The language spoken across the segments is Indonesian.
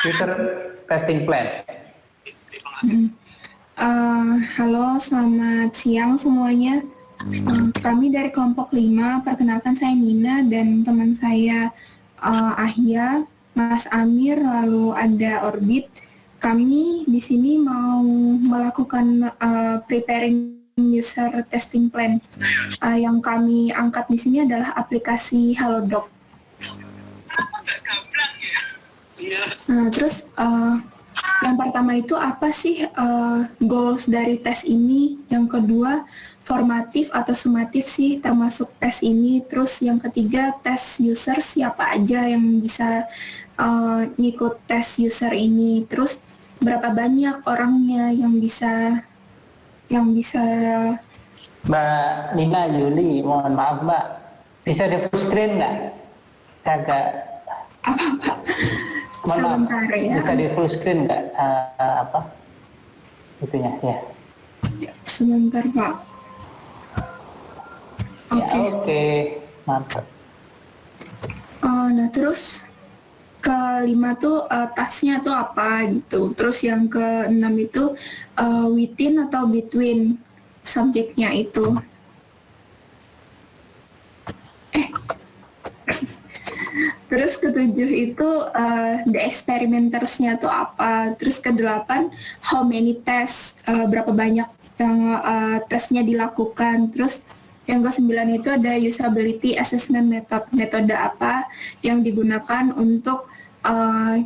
user testing plan. Halo, selamat siang semuanya. Kami dari kelompok 5, perkenalkan saya Nina dan teman saya Ahya, Mas Amir, lalu ada Orbit. Kami di sini mau melakukan preparing user testing plan. Yang kami angkat di sini adalah aplikasi Halodoc. Terus yang pertama itu apa sih goals dari tes ini? Yang kedua, formatif atau sumatif sih termasuk tes ini. Terus yang ketiga, tes user siapa aja yang bisa ngikut tes user ini. Terus berapa banyak orangnya yang bisa Mbak Nina Yuli, mohon maaf Mbak, bisa di full screen nggak? Saya agak sebentar ya. Bisa di full screen nggak? Itunya ya. Sebentar Pak. Oke. Mantap. Nah terus kelima tuh tasnya tuh apa gitu. Terus yang keenam itu within atau between subjeknya itu. Terus ketujuh itu the experimentersnya tuh apa. Terus kedelapan how many tests, berapa banyak yang tesnya dilakukan. Terus yang ke-9 itu ada usability assessment method, metode apa yang digunakan untuk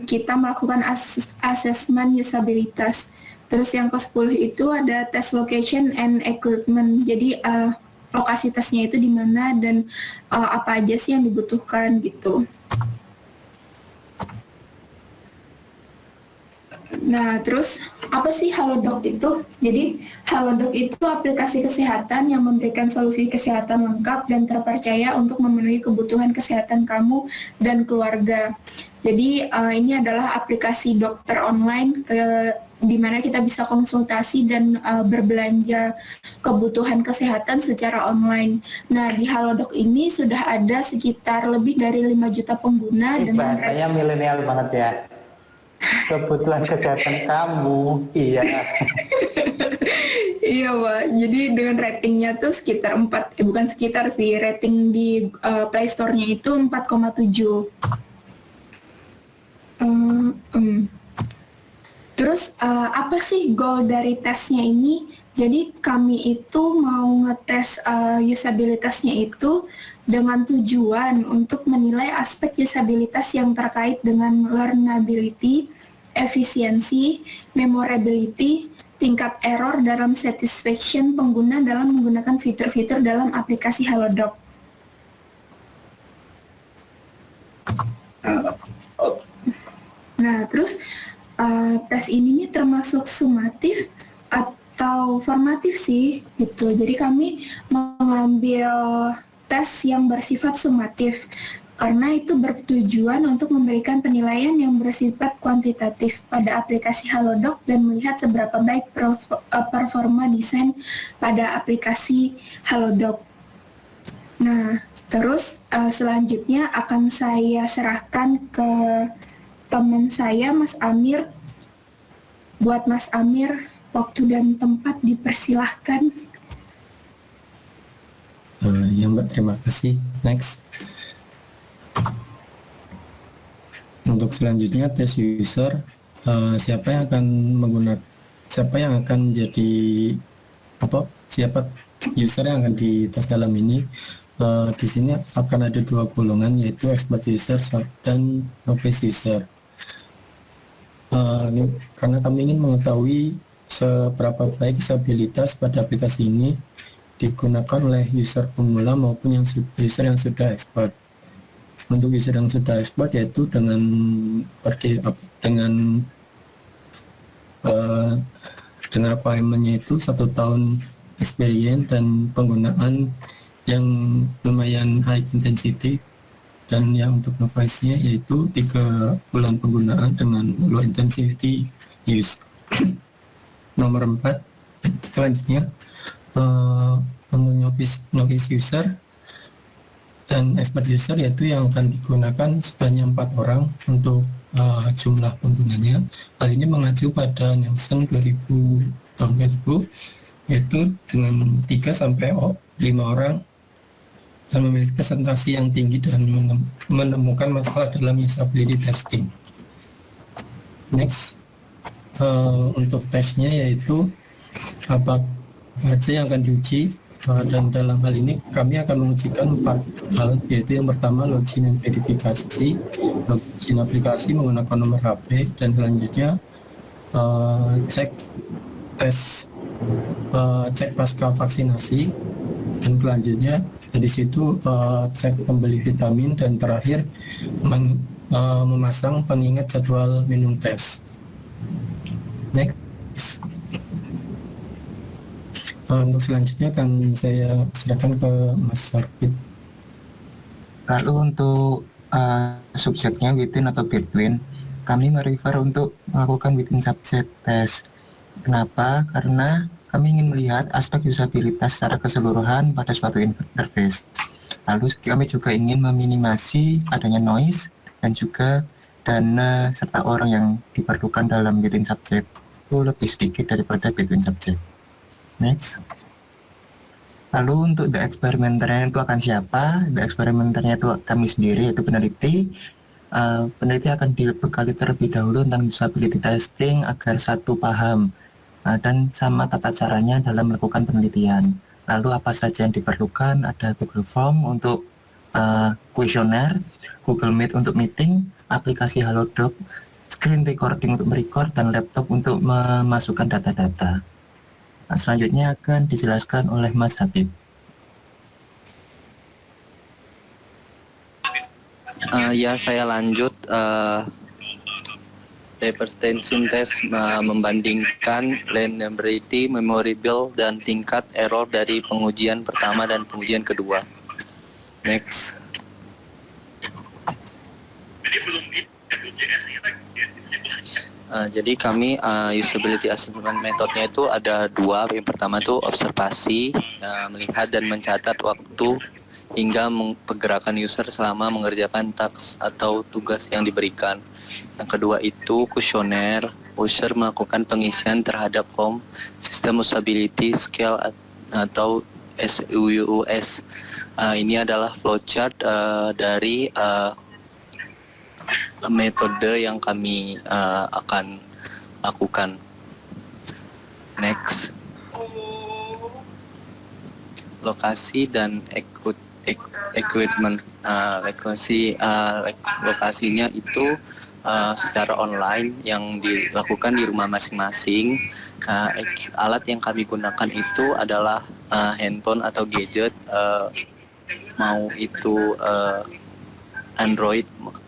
kita melakukan assessment usabilitas. Terus yang ke-10 itu ada test location and equipment. Jadi lokasi tesnya itu di mana dan apa aja sih yang dibutuhkan gitu. Nah, terus apa sih Halodoc itu? Jadi, Halodoc itu aplikasi kesehatan yang memberikan solusi kesehatan lengkap dan terpercaya untuk memenuhi kebutuhan kesehatan kamu dan keluarga. Jadi, ini adalah aplikasi dokter online di mana kita bisa konsultasi dan berbelanja kebutuhan kesehatan secara online. Nah, di Halodoc ini sudah ada sekitar lebih dari 5 juta pengguna dengan bahasanya milenial banget ya. Kebutuhan kesehatan kamu, iya. Iya Pak, jadi dengan ratingnya tuh sekitar 4, bukan sekitar sih, rating di Play Store-nya itu 4,7. Terus apa sih goal dari tesnya ini? Jadi kami itu mau ngetes usabilitasnya itu dengan tujuan untuk menilai aspek usabilitas yang terkait dengan learnability, efisiensi, memorability, tingkat error dalam satisfaction pengguna dalam menggunakan fitur-fitur dalam aplikasi Halodoc. Nah, terus tes ini termasuk sumatif atau formatif sih gitu. Jadi kami mengambil tes yang bersifat sumatif karena itu bertujuan untuk memberikan penilaian yang bersifat kuantitatif pada aplikasi Halodoc dan melihat seberapa baik performa desain pada aplikasi Halodoc. Nah, terus selanjutnya akan saya serahkan ke teman saya, Mas Amir. Buat Mas Amir, waktu dan tempat dipersilahkan. Ya Mbak, terima kasih. Next. Untuk selanjutnya tes user, siapa yang akan jadi siapa user yang akan dites dalam ini. Di sini akan ada 2 golongan, yaitu expert user dan novice user. Karena kami ingin mengetahui seberapa baik usabilitas pada aplikasi ini digunakan oleh user pemula maupun user yang sudah expert. Untuk user yang sudah expert yaitu dengan requirement-nya itu 1 tahun experience dan penggunaan yang lumayan high intensity, dan yang untuk novice-nya yaitu 3 bulan penggunaan dengan low intensity use. Nomor 4 selanjutnya untuk novice user dan expert user, yaitu yang akan digunakan sebanyak 4 orang untuk jumlah penggunanya. Hal ini mengacu pada Nielsen 2000 tahun 2000, yaitu dengan 3 sampai 5 orang dan memiliki presentasi yang tinggi dan menemukan masalah dalam usability testing. Next, untuk tesnya yaitu apa saja yang akan diuji, dan dalam hal ini kami akan mengujikan 4 hal, yaitu yang pertama login dan verifikasi, login aplikasi menggunakan nomor HP, dan selanjutnya cek pasca vaksinasi, dan selanjutnya dari situ cek pembeli vitamin, dan terakhir memasang pengingat jadwal minum tes. Next. Untuk selanjutnya akan saya serahkan ke Mas Sarpit. Lalu untuk subjeknya within atau between, kami merefer untuk melakukan within subject test. Kenapa? Karena kami ingin melihat aspek usabilitas secara keseluruhan pada suatu interface. Lalu kami juga ingin meminimasi adanya noise dan juga dana serta orang yang diperlukan dalam within subject itu lebih sedikit daripada between subject. Next. Lalu untuk the experimenter-nya itu akan siapa? The experimenter-nya itu kami sendiri, yaitu peneliti. Peneliti akan dibekali terlebih dahulu tentang usability testing agar satu paham dan sama tata caranya dalam melakukan penelitian. Lalu apa saja yang diperlukan? Ada Google Form untuk kuesioner, Google Meet untuk meeting, aplikasi Halodoc, screen recording untuk merecord, dan laptop untuk memasukkan data-data. Selanjutnya akan dijelaskan oleh Mas Habib. Ya, saya lanjut. Representation test membandingkan learnability, memorable, dan tingkat error dari pengujian pertama dan pengujian kedua. Next. Jadi kami usability assessment metodenya itu ada 2. Yang pertama itu observasi, melihat dan mencatat waktu hingga pergerakan user selama mengerjakan task atau tugas yang diberikan. Yang kedua itu kuesioner, user melakukan pengisian terhadap form sistem usability scale atau SUUS. Ini adalah flowchart dari metode yang kami akan lakukan. Next. Lokasi dan equipment. Lokasinya itu secara online yang dilakukan di rumah masing-masing. Alat yang kami gunakan itu adalah handphone atau gadget, mau itu Android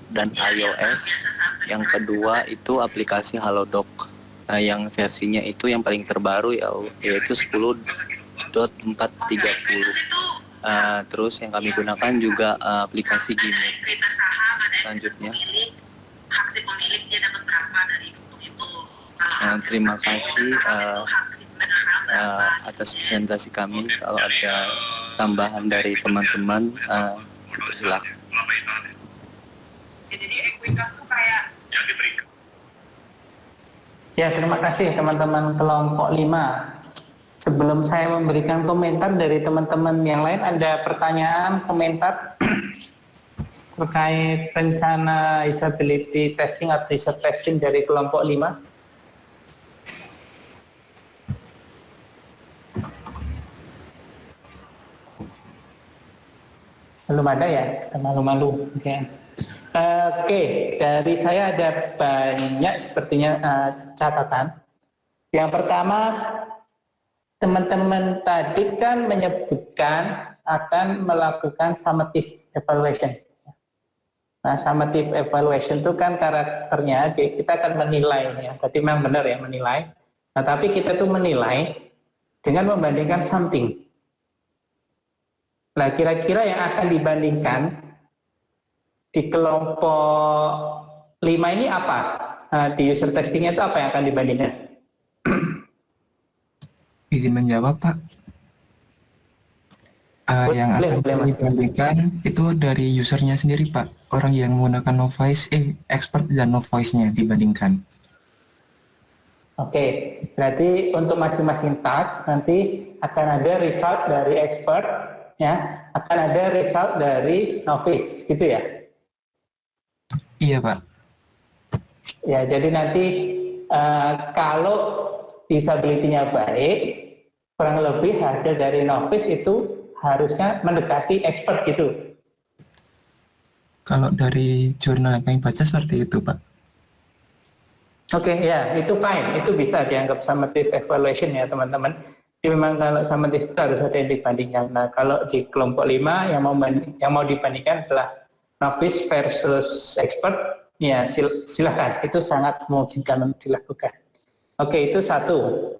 dan iOS. Yang kedua itu aplikasi Halodoc, yang versinya itu yang paling terbaru yaitu 10.430. Terus yang kami gunakan juga aplikasi Gmail. Selanjutnya, terima kasih atas presentasi kami. Kalau ada tambahan dari teman-teman, silakan. Ya, terima kasih teman-teman kelompok 5. Sebelum saya memberikan komentar dari teman-teman yang lain, ada pertanyaan, komentar terkait rencana usability testing atau user testing dari kelompok 5? Belum ada ya? Malu-malu. Oke, dari saya ada banyak sepertinya catatan. Yang pertama, teman-teman tadi kan menyebutkan akan melakukan summative evaluation. Nah, summative evaluation itu kan karakternya kita akan menilai ya. Berarti memang benar ya menilai. Nah, tapi kita tuh menilai dengan membandingkan something. Nah, kira-kira yang akan dibandingkan di kelompok 5 ini apa? Nah, di user testingnya itu apa yang akan dibandingkan? Izin menjawab, Pak. Yang Boleh, akan boleh, Mas. dibandingkan itu dari usernya sendiri, Pak. Orang yang menggunakan novice, expert dan novice-nya dibandingkan. Oke, berarti untuk masing-masing task nanti akan ada result dari expert, ya, akan ada result dari novice, gitu ya? Iya, Pak. Ya, jadi nanti kalau disability-nya baik, kurang lebih hasil dari novice itu harusnya mendekati expert gitu. Kalau dari jurnal yang kami baca seperti itu, Pak. Oke, ya, itu fine, itu bisa dianggap summative evaluation ya teman-teman. Jadi memang kalau summative itu harus ada yang dibandingkan. Nah, kalau di kelompok 5 yang mau dibandingkan adalah novice versus expert, ya silakan, itu sangat memungkinkan untuk dilakukan. Oke, itu satu.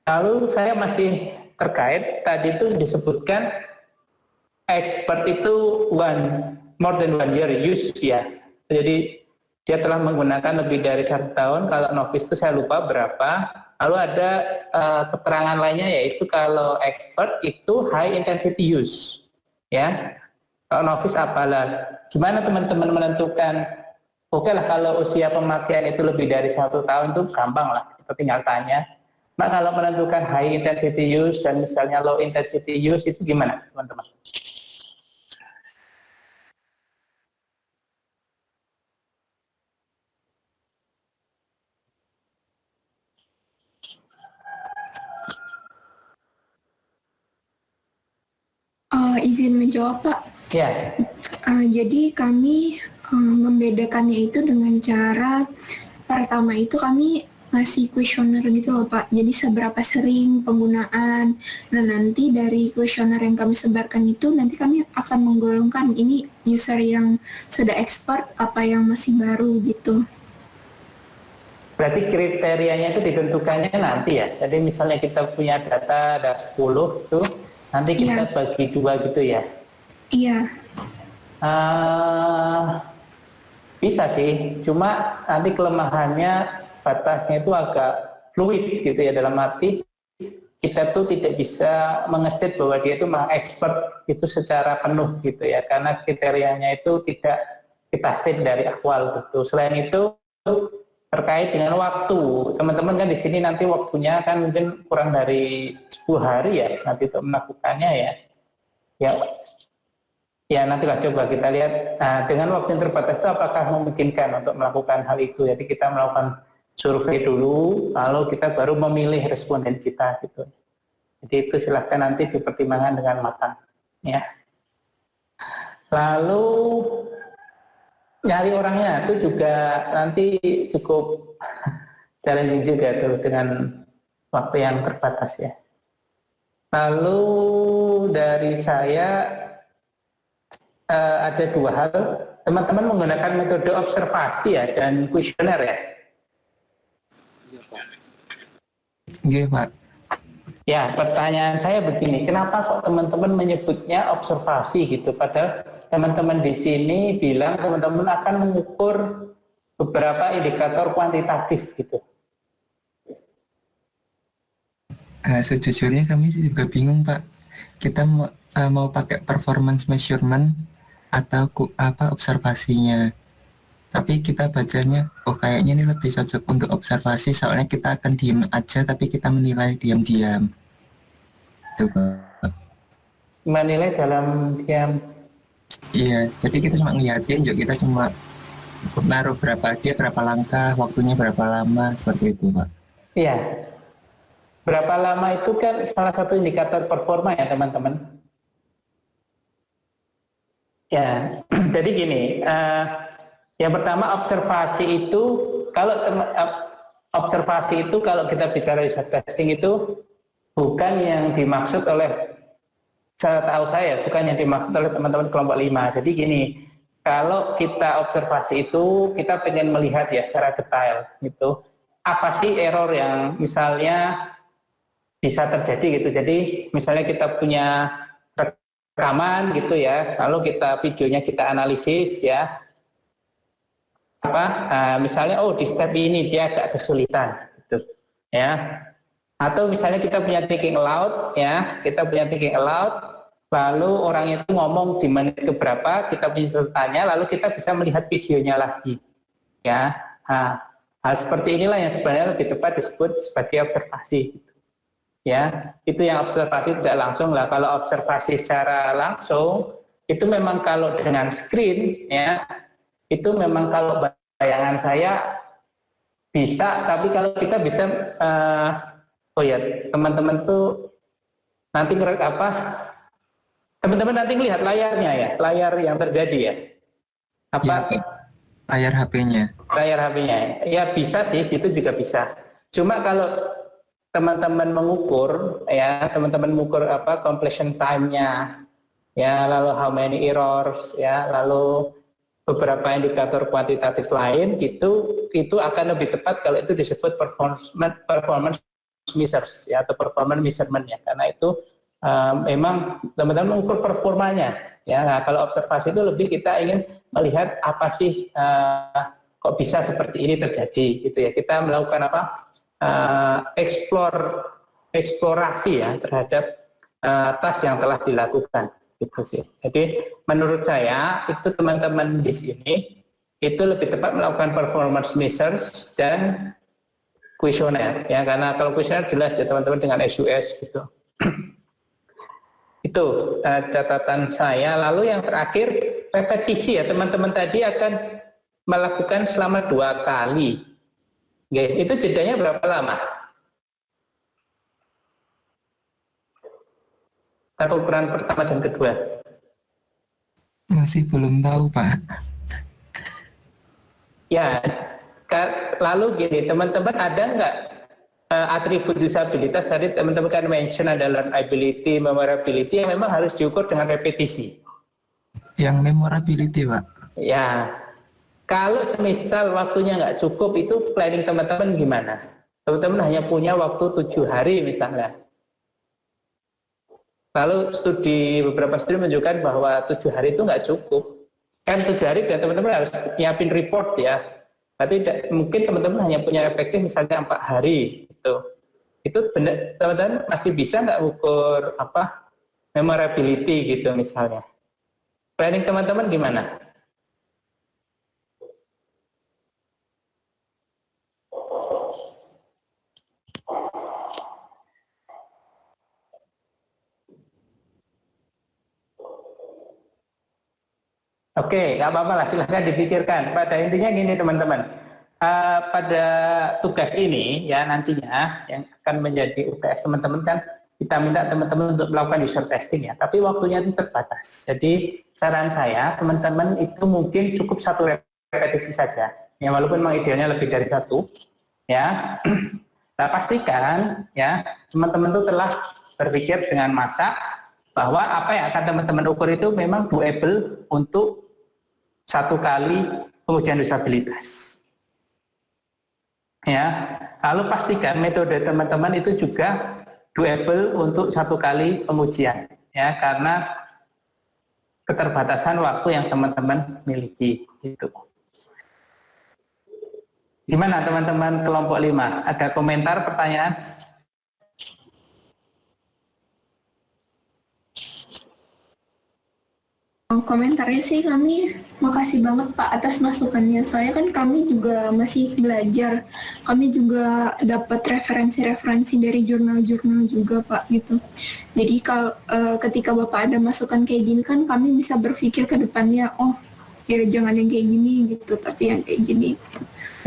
Lalu saya masih terkait, tadi itu disebutkan expert itu more than 1 year use ya. Jadi dia telah menggunakan lebih dari 1 tahun. Kalau novice itu saya lupa berapa. Lalu ada keterangan lainnya, yaitu kalau expert itu high intensity use, ya. Kalau novice apalah. Gimana teman-teman menentukan? Oke lah, kalau usia pemakaian itu lebih dari 1 tahun itu gampang lah, kita tinggal tanya. Nah, kalau menentukan high intensity use dan misalnya low intensity use itu gimana, teman-teman? Izin menjawab, Pak. Ya, Jadi kami membedakannya itu dengan cara pertama itu kami ngasih kuesioner gitu loh, Pak. Jadi seberapa sering penggunaan. Nah, nanti dari kuesioner yang kami sebarkan itu nanti kami akan menggolongkan ini user yang sudah expert apa yang masih baru gitu. berarti kriterianya itu ditentukannya nanti ya. Jadi misalnya kita punya data ada 10 tuh, nanti kita bagi 2 gitu ya. Iya. Bisa sih, cuma nanti kelemahannya batasnya itu agak fluid gitu ya, dalam arti kita tuh tidak bisa mengestate bahwa dia itu mah expert itu secara penuh gitu ya, karena kriterianya itu tidak kita state dari awal gitu. Selain itu terkait dengan waktu, teman-teman kan di sini nanti waktunya kan mungkin kurang dari 10 hari ya nanti untuk melakukannya ya. Ya nantilah coba kita lihat dengan waktu yang terbatas itu apakah memungkinkan untuk melakukan hal itu. Jadi kita melakukan survei dulu, lalu kita baru memilih responden kita gitu. Jadi itu silahkan nanti dipertimbangkan dengan matang. Ya. Lalu nyari orangnya itu juga nanti cukup challenging juga tuh dengan waktu yang terbatas ya. Lalu dari saya ada 2 hal. Teman-teman menggunakan metode observasi ya dan kuesioner ya. Iya, Pak. Ya, pertanyaan saya begini, kenapa kok teman-teman menyebutnya observasi gitu? Padahal teman-teman di sini bilang teman-teman akan mengukur beberapa indikator kuantitatif gitu. Sejujurnya kami juga bingung, Pak. Kita mau pakai performance measurement atau observasinya. Tapi kita bacanya, kayaknya ini lebih cocok untuk observasi, soalnya kita akan diem aja tapi kita menilai diam-diam. Tuh, Pak. Menilai dalam diam. Iya, jadi kita cuma ngeliatin, kita cuma naruh berapa langkah, waktunya berapa lama, seperti itu, Pak. Iya. Berapa lama itu kan salah satu indikator performa ya teman-teman. Ya, jadi gini, yang pertama observasi itu kalau kita bicara user testing itu bukan yang dimaksud oleh, setahu saya bukan yang dimaksud oleh teman-teman kelompok 5. Jadi gini, kalau kita observasi itu kita pengen melihat ya secara detail gitu, apa sih error yang misalnya bisa terjadi gitu. Jadi misalnya kita punya rekaman gitu ya, lalu videonya kita analisis ya, misalnya di step ini dia agak kesulitan gitu ya, atau misalnya kita punya thinking aloud ya, kita punya thinking aloud lalu orang itu ngomong di menit keberapa, kita bisa tanya, lalu kita bisa melihat videonya lagi. Ya, hal seperti inilah yang sebenarnya lebih tepat disebut sebagai observasi. Ya, itu yang observasi tidak langsung lah. Kalau observasi secara langsung, itu memang kalau dengan screen, ya, itu memang kalau bayangan saya bisa, tapi kalau kita bisa, oh ya, teman-teman tuh nanti teman-teman nanti lihat layarnya ya, layar yang terjadi ya. Apa? Ya, layar HP-nya. Layar HP-nya. Ya bisa sih, itu juga bisa. Cuma kalau teman-teman mengukur, ya, teman-teman mengukur apa completion time-nya, ya, lalu how many errors, ya, lalu beberapa indikator kuantitatif lain, itu akan lebih tepat kalau itu disebut performance measures, ya, atau performance measurement, ya, karena itu memang teman-teman mengukur performanya, ya. Nah, kalau observasi itu lebih kita ingin melihat apa sih kok bisa seperti ini terjadi, gitu ya. Kita melakukan apa? Eksplorasi ya terhadap task yang telah dilakukan, gitu sih. Jadi menurut saya itu teman-teman di sini itu lebih tepat melakukan performance measures dan kuesioner, ya, karena kalau kuesioner jelas ya teman-teman dengan SUS gitu. Itu catatan saya. Lalu yang terakhir repetisi ya, teman-teman tadi akan melakukan selama 2 kali. Oke, itu jedanya berapa lama? Untuk ukuran pertama dan kedua. Masih belum tahu, Pak. Ya, lalu gini, teman-teman ada nggak atribut disabilitas tadi teman-teman kan mention ada learnability, memorability yang memang harus diukur dengan repetisi. Yang memorability, Pak. Ya, kalau semisal waktunya nggak cukup, itu planning teman-teman gimana? Teman-teman hanya punya waktu 7 hari misalnya. Lalu beberapa studi menunjukkan bahwa 7 hari itu nggak cukup. Kan 7 hari dan teman-teman harus nyiapin report ya. Tapi mungkin teman-teman hanya punya efektif misalnya 4 hari. Itu benar, teman-teman masih bisa nggak ukur apa memorability gitu misalnya. Planning teman-teman gimana? Oke, nggak apa-apa lah, silahkan dipikirkan. Pada intinya gini teman-teman, pada tugas ini ya nantinya yang akan menjadi UTS teman-teman kan kita minta teman-teman untuk melakukan user testing ya, tapi waktunya itu terbatas. Jadi saran saya teman-teman itu mungkin cukup 1 repetisi saja, ya walaupun memang idealnya lebih dari 1, ya. Nah, pastikan ya teman-teman itu telah berpikir dengan masak bahwa apa yang akan teman-teman ukur itu memang doable untuk 1 kali pengujian disabilitas. Ya, lalu pastikan metode teman-teman itu juga doable untuk 1 kali pengujian, ya, karena keterbatasan waktu yang teman-teman miliki itu. Gimana teman-teman kelompok 5? Ada komentar, pertanyaan? Komentarnya sih kami makasih banget Pak atas masukannya. Soalnya kan kami juga masih belajar. Kami juga dapat referensi-referensi dari jurnal-jurnal juga Pak gitu. Jadi kalau ketika Bapak ada masukan kayak gini kan kami bisa berpikir ke depannya, oh ya jangan yang kayak gini gitu, tapi yang kayak gini.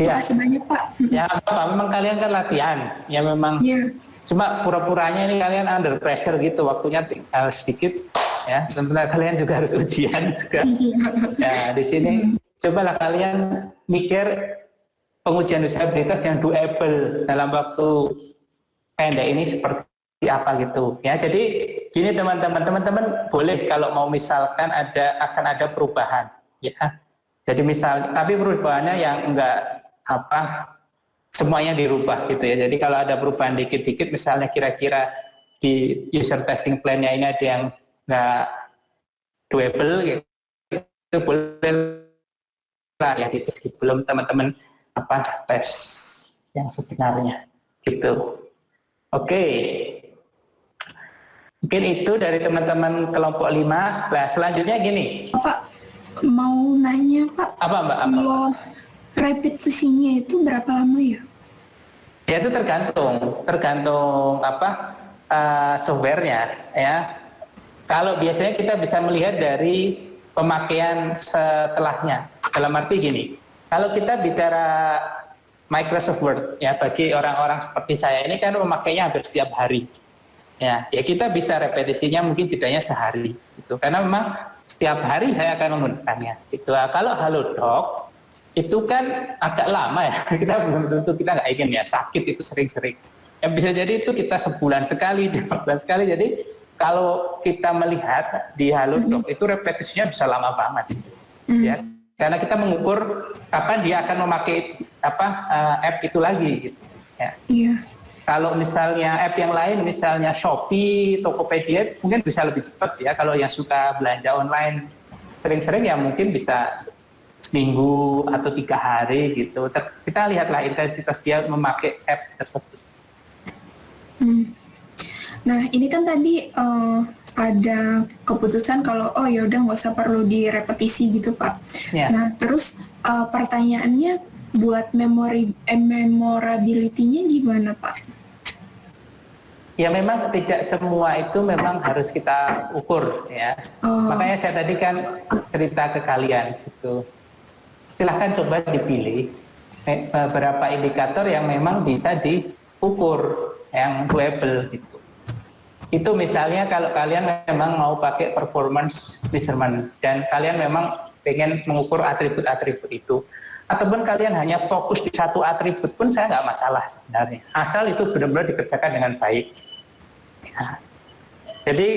Ya. Makasih banyak Pak. Ya apa, memang kalian kan latihan. Ya memang. Ya. Cuma pura-puranya ini kalian under pressure gitu, waktunya tinggal sedikit. Ya, tentunya kalian juga harus ujian juga. Ya, di sini cobalah kalian mikir pengujian disabilitas yang doable dalam waktu pendek ini seperti apa gitu. Ya, jadi gini teman-teman boleh kalau mau misalkan akan ada perubahan, ya. Jadi tapi perubahannya yang enggak semuanya dirubah gitu ya. Jadi kalau ada perubahan dikit-dikit, misalnya kira-kira di user testing plan-nya ini ada yang nggak doable gitu, itu boleh lah ya dites belum teman-teman tes yang sebenarnya gitu. Oke. Mungkin itu dari teman-teman kelompok 5. Nah, selanjutnya gini. Pak, mau nanya Pak, Apa Mbak? Apa? kalau repetisinya itu berapa lama ya? Ya itu tergantung softwarenya ya. Kalau biasanya kita bisa melihat dari pemakaian setelahnya. Dalam arti gini, kalau kita bicara Microsoft Word ya, bagi orang-orang seperti saya ini kan memakainya hampir setiap hari. Ya kita bisa repetisinya mungkin jedanya sehari gitu. Karena memang setiap hari saya akan menggunakannya. Itu kalau Halodoc itu kan agak lama ya, kita belum tentu, kita nggak ingin ya sakit itu sering-sering. Ya bisa jadi itu kita sebulan sekali, 2 bulan sekali. Jadi kalau kita melihat di Halodoc itu repetisinya bisa lama banget, ya. Karena kita mengukur kapan dia akan memakai app itu lagi, gitu. Ya. Iya. Kalau misalnya app yang lain, misalnya Shopee, Tokopedia, mungkin bisa lebih cepat ya. Kalau yang suka belanja online sering-sering ya mungkin bisa seminggu atau 3 hari gitu. Kita lihatlah intensitas dia memakai app tersebut. Nah ini kan tadi ada keputusan kalau yaudah nggak usah perlu direpetisi gitu Pak. Ya. Nah terus pertanyaannya buat memorability-nya gimana Pak? Ya memang tidak semua itu memang harus kita ukur ya. Makanya saya tadi kan cerita ke kalian gitu. Silahkan coba dipilih beberapa indikator yang memang bisa diukur, yang doable gitu. Itu misalnya kalau kalian memang mau pakai performance measurement dan kalian memang pengen mengukur atribut-atribut itu, ataupun kalian hanya fokus di satu atribut pun saya nggak masalah sebenarnya, asal itu benar-benar dikerjakan dengan baik. Ya. Jadi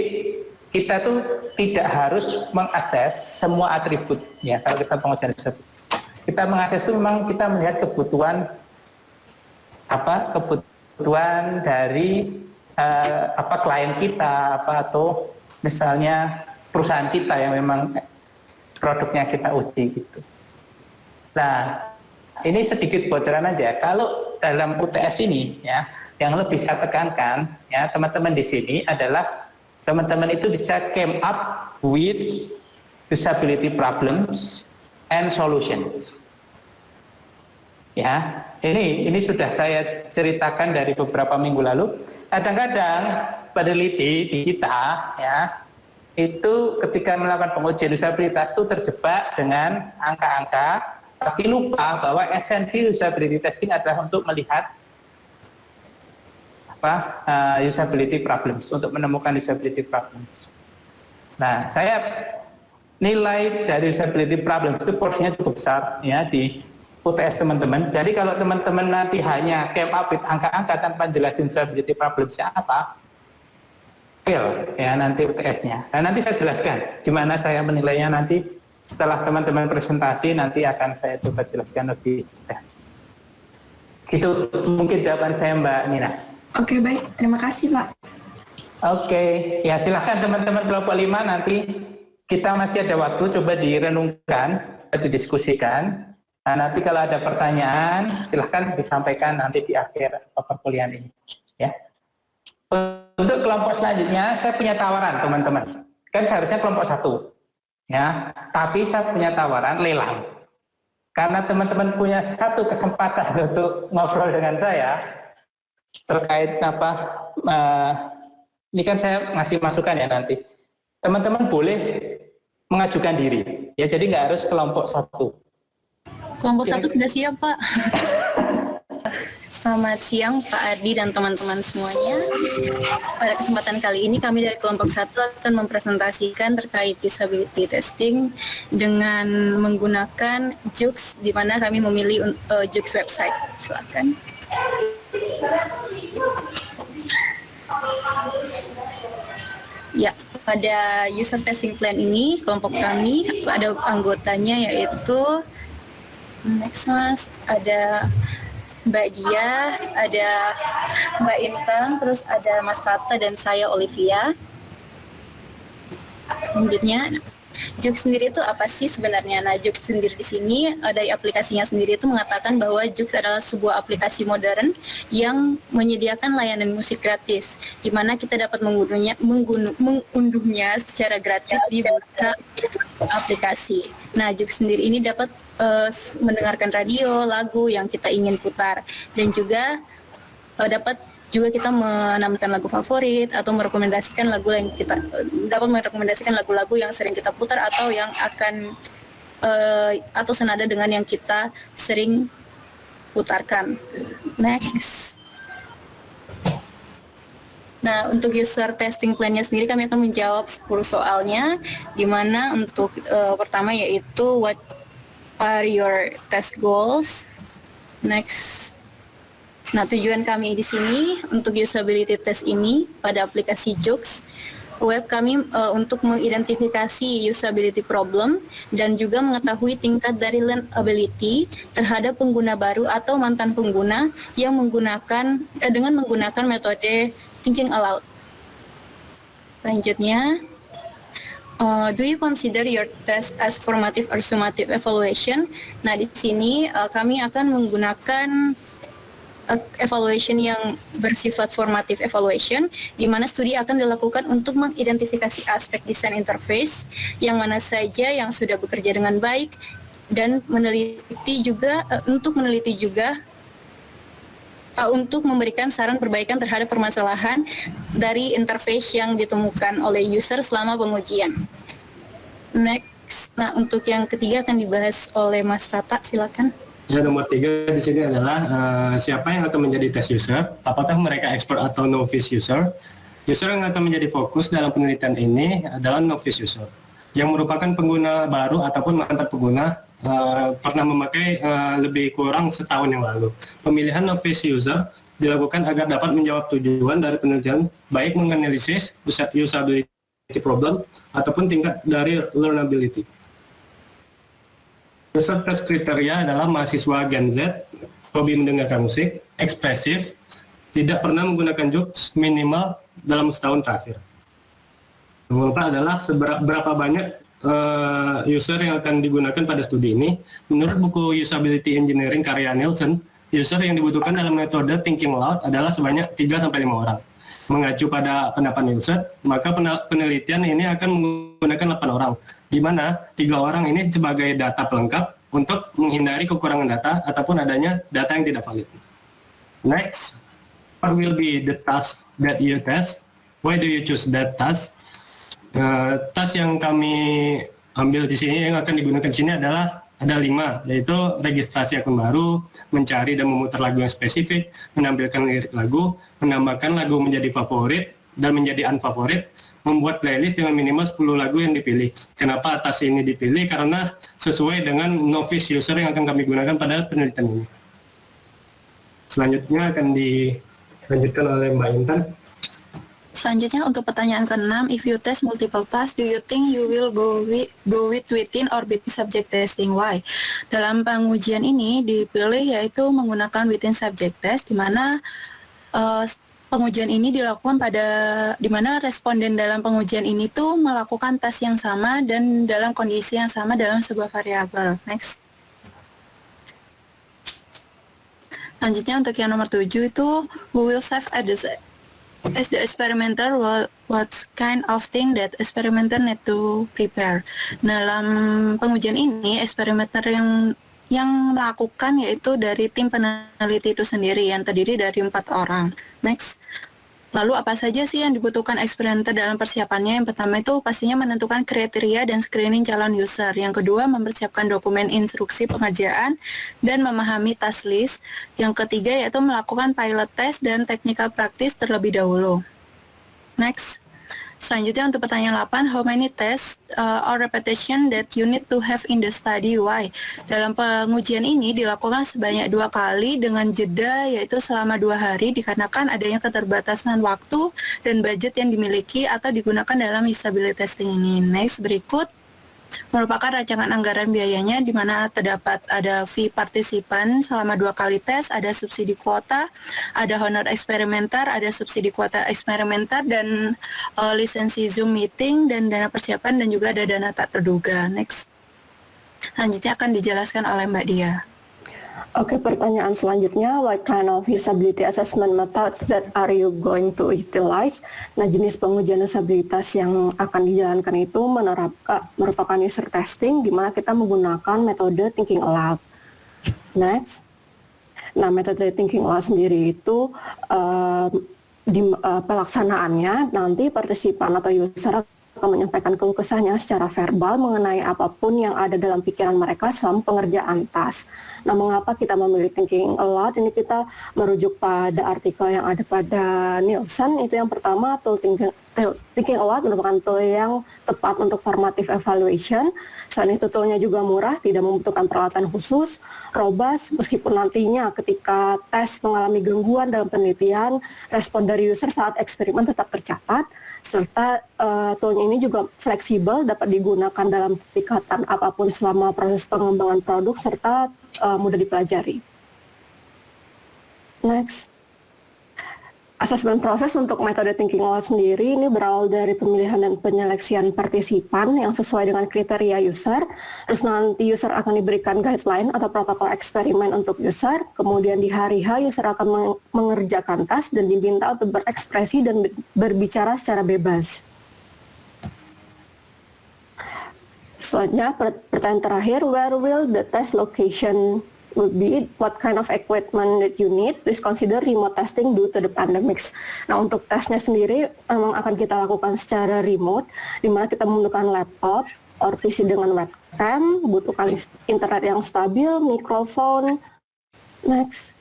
kita tuh tidak harus mengakses semua atribut ya kalau kita pengujian tersebut. Kita mengakses itu memang kita melihat kebutuhan dari klien kita atau misalnya perusahaan kita yang memang produknya kita uji gitu. Nah, ini sedikit bocoran aja. Kalau dalam UTS ini ya, yang lebih saya tekankan ya teman-teman di sini adalah teman-teman itu bisa came up with usability problems and solutions. Ya, ini sudah saya ceritakan dari beberapa minggu lalu. Kadang-kadang peneliti di kita ya itu ketika melakukan pengujian usabilitas itu terjebak dengan angka-angka, tapi lupa bahwa esensi usability testing adalah untuk melihat usability problems, untuk menemukan usability problems. Nah, saya nilai dari usability problems itu porsinya cukup besar ya di UTS teman-teman. Jadi kalau teman-teman nanti hanya came up with angka-angka tanpa jelasin usability problemsnya apa, fail ya nanti UTS-nya. Nah nanti saya jelaskan gimana saya menilainya nanti setelah teman-teman presentasi, nanti akan saya coba jelaskan lebih detail. Itu mungkin jawaban saya Mbak Nina. Oke baik, terima kasih Pak. Oke, ya silahkan teman-teman kelompok 5 nanti kita masih ada waktu, coba direnungkan, didiskusikan. Nah, nanti kalau ada pertanyaan, silahkan disampaikan nanti di akhir perkuliahan ini. Ya. Untuk kelompok selanjutnya, saya punya tawaran teman-teman. Kan seharusnya kelompok 1, ya. Tapi saya punya tawaran lelang. Karena teman-teman punya satu kesempatan untuk ngobrol dengan saya terkait ini kan saya ngasih masukan ya nanti. Teman-teman boleh mengajukan diri, ya. Jadi nggak harus kelompok 1. Kelompok 1 sudah siap, Pak. Selamat siang Pak Ardi dan teman-teman semuanya. Pada kesempatan kali ini kami dari kelompok 1 akan mempresentasikan terkait usability testing dengan menggunakan Jux, di mana kami memilih Jux website. Silakan. Ya, pada user testing plan ini kelompok kami ada anggotanya yaitu next mas, ada Mbak Dia, ada Mbak Intan, terus ada Mas Tata dan saya Olivia. Selanjutnya, Jux sendiri itu apa sih sebenarnya? Nah, Jux sendiri di sini dari aplikasinya sendiri itu mengatakan bahwa Jux adalah sebuah aplikasi modern yang menyediakan layanan musik gratis, di mana kita dapat mengunduhnya secara gratis di buka aplikasi. Nah, Jux sendiri ini dapat mendengarkan radio, lagu yang kita ingin putar, dan juga dapat juga kita menambahkan lagu favorit atau merekomendasikan lagu yang kita dapat merekomendasikan lagu-lagu yang sering kita putar atau yang akan atau senada dengan yang kita sering putarkan. Next. Nah, untuk user testing plan-nya sendiri kami akan menjawab 10 soalnya, di mana untuk pertama yaitu what are your test goals? Next. Nah, tujuan kami di sini untuk usability test ini pada aplikasi Jux web kami untuk mengidentifikasi usability problem dan juga mengetahui tingkat dari learnability terhadap pengguna baru atau mantan pengguna yang menggunakan dengan menggunakan metode thinking aloud. Selanjutnya, do you consider your test as formative or summative evaluation? Nah, di sini kami akan menggunakan evaluation yang bersifat formative evaluation, di mana studi akan dilakukan untuk mengidentifikasi aspek desain interface yang mana saja yang sudah bekerja dengan baik dan meneliti juga untuk memberikan saran perbaikan terhadap permasalahan dari interface yang ditemukan oleh user selama pengujian. Next, nah untuk yang ketiga akan dibahas oleh Mas Tata, silakan. Ya, nomor 3 di sini adalah siapa yang akan menjadi test user, apakah mereka expert atau novice user. User yang akan menjadi fokus dalam penelitian ini adalah novice user, yang merupakan pengguna baru ataupun mantan pengguna pernah memakai lebih kurang setahun yang lalu. Pemilihan novice user dilakukan agar dapat menjawab tujuan dari penelitian, baik menganalisis usability problem ataupun tingkat dari learnability. User test kriteria adalah mahasiswa Gen Z, hobi mendengarkan musik, ekspresif, tidak pernah menggunakan Jux minimal dalam setahun terakhir. Nomor 4 adalah berapa banyak user yang akan digunakan pada studi ini. Menurut buku Usability Engineering karya Nielsen, user yang dibutuhkan dalam metode Thinking Aloud adalah sebanyak 3-5 orang. Mengacu pada pendapat Nielsen, maka penelitian ini akan menggunakan 8 orang, di mana 3 orang ini sebagai data pelengkap untuk menghindari kekurangan data ataupun adanya data yang tidak valid. Next, what will be the task that you test? Why do you choose that task? Task yang kami ambil di sini yang akan digunakan di sini adalah ada 5, yaitu registrasi akun baru, mencari dan memutar lagu yang spesifik, menampilkan lirik lagu, menambahkan lagu menjadi favorit dan menjadi unfavorit, membuat playlist dengan minimal 10 lagu yang dipilih. Kenapa atas ini dipilih? Karena sesuai dengan novice user yang akan kami gunakan pada penelitian ini. Selanjutnya akan dilanjutkan oleh Mbak Intan. Selanjutnya untuk pertanyaan ke-6, if you test multiple tasks, do you think you will go with within or between subject testing? Why? Dalam pengujian ini dipilih yaitu menggunakan within subject test, di mana pengujian ini dilakukan di mana responden dalam pengujian ini tuh melakukan tes yang sama dan dalam kondisi yang sama dalam sebuah variabel. Next. Selanjutnya untuk yang nomor 7 itu, who will serve as the experimenter, what kind of thing that experimenter need to prepare. Dalam pengujian ini, eksperimenter yang melakukan yaitu dari tim peneliti itu sendiri yang terdiri dari 4 orang. Next. Lalu apa saja sih yang dibutuhkan eksperimenter dalam persiapannya? Yang pertama itu pastinya menentukan kriteria dan screening calon user. Yang kedua mempersiapkan dokumen instruksi pengerjaan dan memahami task list. Yang ketiga yaitu melakukan pilot test dan technical practice terlebih dahulu. Next. Selanjutnya untuk pertanyaan 8, how many tests or repetition that you need to have in the study? Why? Dalam pengujian ini dilakukan sebanyak 2 kali dengan jeda yaitu selama 2 hari dikarenakan adanya keterbatasan waktu dan budget yang dimiliki atau digunakan dalam usability testing ini. Next, berikut merupakan rancangan anggaran biayanya di mana terdapat ada fee partisipan selama 2 kali tes, ada subsidi kuota, ada honor eksperimenter, ada subsidi kuota eksperimenter, dan lisensi Zoom meeting, dan dana persiapan, dan juga ada dana tak terduga. Next. Selanjutnya akan dijelaskan oleh Mbak Dia. Oke, pertanyaan selanjutnya, what kind of usability assessment methods that are you going to utilize? Nah, jenis pengujian usabilitas yang akan dijalankan itu merupakan user testing, di mana kita menggunakan metode thinking aloud. Next. Nah, metode thinking aloud sendiri itu pelaksanaannya nanti partisipan atau user akan menyampaikan keluh kesahnya secara verbal mengenai apapun yang ada dalam pikiran mereka selama pengerjaan task. Nah, mengapa kita memilih thinking aloud? Ini kita merujuk pada artikel yang ada pada Nielsen. Itu yang pertama, tool thinking aloud merupakan tool yang tepat untuk formative evaluation. Selain itu, toolnya juga murah, tidak membutuhkan peralatan khusus, robust, meskipun nantinya ketika tes mengalami gangguan dalam penelitian, respon dari user saat eksperimen tetap tercatat, serta toolnya ini juga fleksibel, dapat digunakan dalam tingkatan apapun selama proses pengembangan produk, serta mudah dipelajari. Next. Asesmen proses untuk metode thinking aloud sendiri ini berawal dari pemilihan dan penyeleksian partisipan yang sesuai dengan kriteria user. Terus nanti user akan diberikan guideline atau protokol eksperimen untuk user. Kemudian di hari H user akan mengerjakan task dan diminta untuk berekspresi dan berbicara secara bebas. Selanjutnya pertanyaan terakhir, where will the test location will be, what kind of equipment that you need, please consider remote testing due to the pandemics. Nah, untuk tesnya sendiri memang akan kita lakukan secara remote, di mana kita membutuhkan laptop, or PC dengan webcam, butuhkan internet yang stabil, mikrofon, next,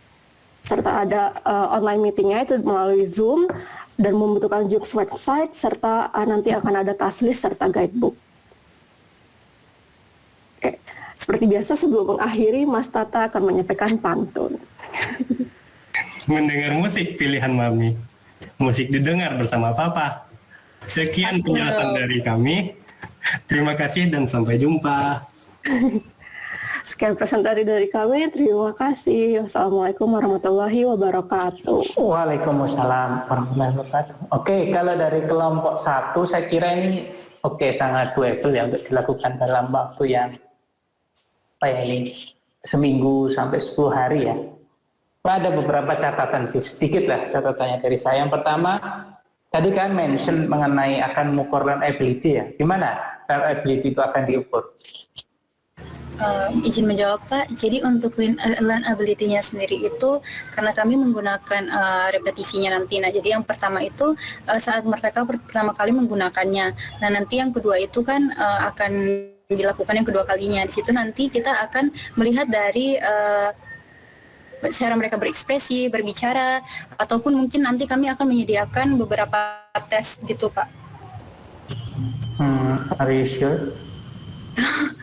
serta ada online meetingnya itu melalui Zoom, dan membutuhkan Joox website, serta nanti akan ada task list serta guidebook. Oke. Seperti biasa sebelum mengakhiri, Mas Tata akan menyampaikan pantun. Mendengar musik pilihan Mami. Musik didengar bersama Papa. Sekian penjelasan dari kami. Terima kasih dan sampai jumpa. Sekian presentasi dari kami. Terima kasih. Wassalamualaikum warahmatullahi wabarakatuh. Waalaikumsalam warahmatullahi wabarakatuh. Oke, kalau dari kelompok 1 saya kira ini sangat doable ya untuk dilakukan dalam waktu yang ini seminggu sampai 10 hari ya. Ada beberapa catatan sih, sedikit lah catatannya dari saya. Yang pertama, tadi kan mention mengenai akan mengukur learnability ya. Gimana learnability itu akan diukur? Izin menjawab Pak, jadi untuk learnability-nya sendiri itu karena kami menggunakan repetisinya nanti. Nah, jadi yang pertama itu saat mereka pertama kali menggunakannya. Nah, nanti yang kedua itu kan akan dilakukan yang kedua kalinya. Di situ nanti kita akan melihat dari cara mereka berekspresi, berbicara, ataupun mungkin nanti kami akan menyediakan beberapa tes gitu Pak. Are you sure?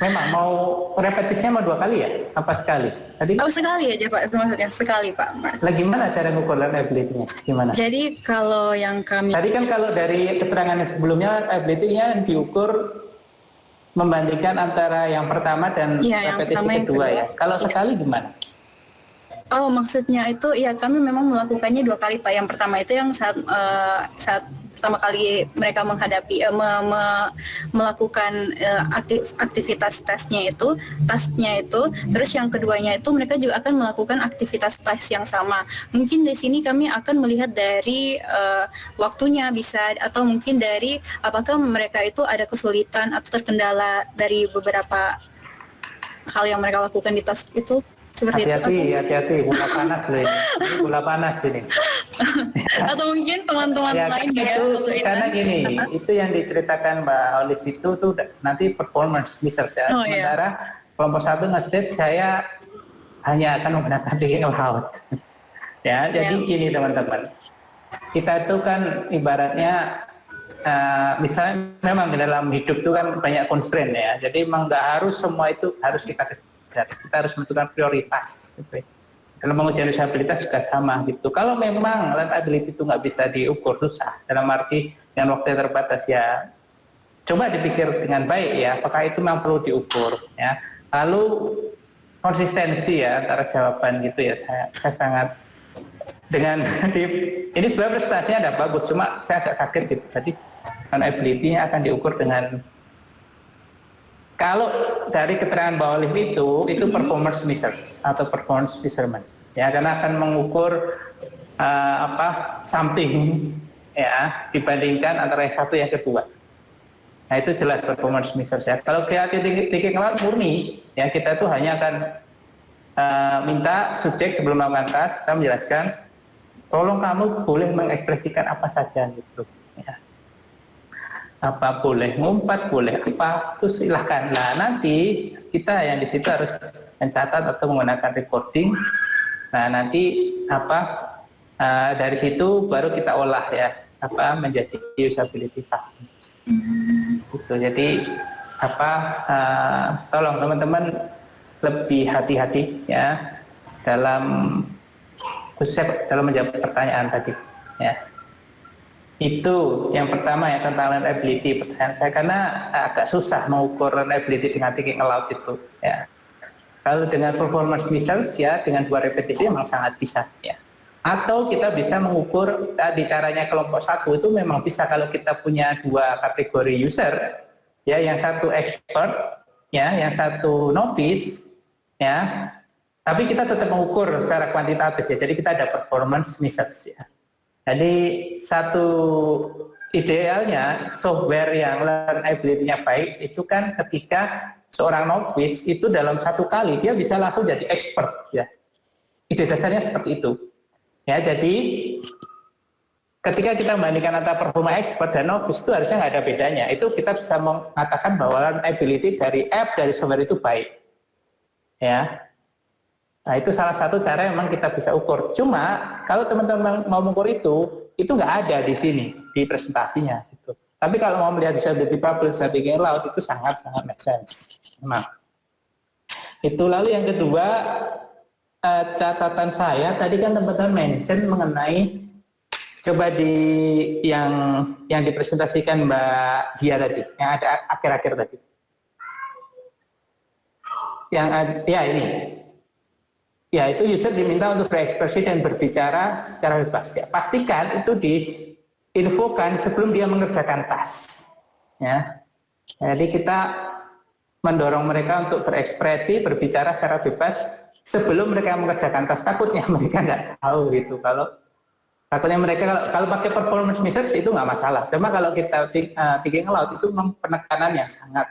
Memang mau repetisinya mau 2 kali ya? Apa sekali? Tadi? Oh, sekali aja Pak, itu maksudnya sekali Pak. Lah gimana cara ngukur learnability-nya? Gimana? Jadi kalau yang kami... Tadi kan kalau dari keterangan yang sebelumnya learnability-nya diukur membandingkan antara yang pertama dan repetisi kedua ya. Kalau sekali gimana? Oh, maksudnya itu ya kami memang melakukannya 2 kali Pak. Yang pertama itu yang saat pertama kali mereka menghadapi melakukan aktivitas tasknya itu, terus yang keduanya itu mereka juga akan melakukan aktivitas tes yang sama. Mungkin di sini kami akan melihat dari waktunya bisa, atau mungkin dari apakah mereka itu ada kesulitan atau terkendala dari beberapa hal yang mereka lakukan di task itu. Hati-hati, bola panas loh ini. Bola panas ini. Atau mungkin teman-teman lain ya. Karena gini, itu yang diceritakan Mbak Olive itu tuh nanti performance research ya. Sementara kelompok 1 nge-state saya hanya akan menggunakan thinking aloud. Ya, jadi gini teman-teman. Kita itu kan ibaratnya misalnya memang dalam hidup itu kan banyak constraint ya. Jadi memang nggak harus semua itu harus kita harus menentukan prioritas gitu. Dalam pengujian usabilitas juga sama gitu. Kalau memang learnability itu nggak bisa diukur, susah dalam arti yang waktu terbatas ya coba dipikir dengan baik ya, apakah itu memang perlu diukur ya. Lalu konsistensi ya antara jawaban gitu ya, saya sangat dengan ini sebenarnya prestasinya ada bagus, cuma saya agak kaget gitu. Tadi ability-nya akan diukur dengan, kalau dari keterangan Mbak Olive itu performance measures atau performance measurement ya, karena akan mengukur something ya dibandingkan antara yang satu yang kedua. Nah itu jelas performance measures ya. Kalau creative thinking laut murni ya, kita tuh hanya akan minta subjek sebelum melakukan task, kita menjelaskan, tolong kamu boleh mengekspresikan apa saja gitu ya. Apa boleh ngumpat, boleh apa, itu silahkan. Nah nanti kita yang di situ harus mencatat atau menggunakan recording. Nah nanti dari situ baru kita olah ya menjadi usability factors. Gitu. Jadi tolong teman-teman lebih hati-hati ya dalam menjawab pertanyaan tadi ya. Itu yang pertama ya tentang learnability. Pertanyaan saya, karena agak susah mengukur learnability dengan thinking aloud itu ya. Kalau dengan performance measures ya, dengan 2 repetisi memang sangat bisa ya. Atau kita bisa mengukur di caranya kelompok 1 itu memang bisa kalau kita punya 2 kategori user ya, yang satu expert ya, yang satu novice ya. Tapi kita tetap mengukur secara kuantitatif ya. Jadi kita ada performance measures ya. Jadi satu idealnya software yang learnability-nya baik itu kan ketika seorang novice itu dalam 1 kali dia bisa langsung jadi expert ya. Ide dasarnya seperti itu. Ya, jadi ketika kita membandingkan antara performa expert dan novice itu harusnya nggak ada bedanya. Itu kita bisa mengatakan bahwa learnability dari app, dari software itu baik. Ya. Nah, itu salah satu cara yang memang kita bisa ukur. Cuma kalau teman-teman mau mengukur itu nggak ada di sini di presentasinya. Gitu. Tapi kalau mau melihat usability public, usability laut itu sangat-sangat make sense. Memang. Itu lalu yang kedua. Catatan saya tadi kan teman-teman mention mengenai coba di yang dipresentasikan Mbak Dia tadi, yang ada akhir-akhir tadi. Yang ya ini. Ya itu user diminta untuk berekspresi dan berbicara secara bebas ya. Pastikan itu diinfokan sebelum dia mengerjakan task. Ya. Jadi kita mendorong mereka untuk berekspresi, berbicara secara bebas sebelum mereka mengerjakan task. Takutnya mereka nggak tahu gitu. Takutnya mereka kalau pakai performance measures itu nggak masalah. Cuma kalau kita thinking aloud itu memang penekanan yang sangat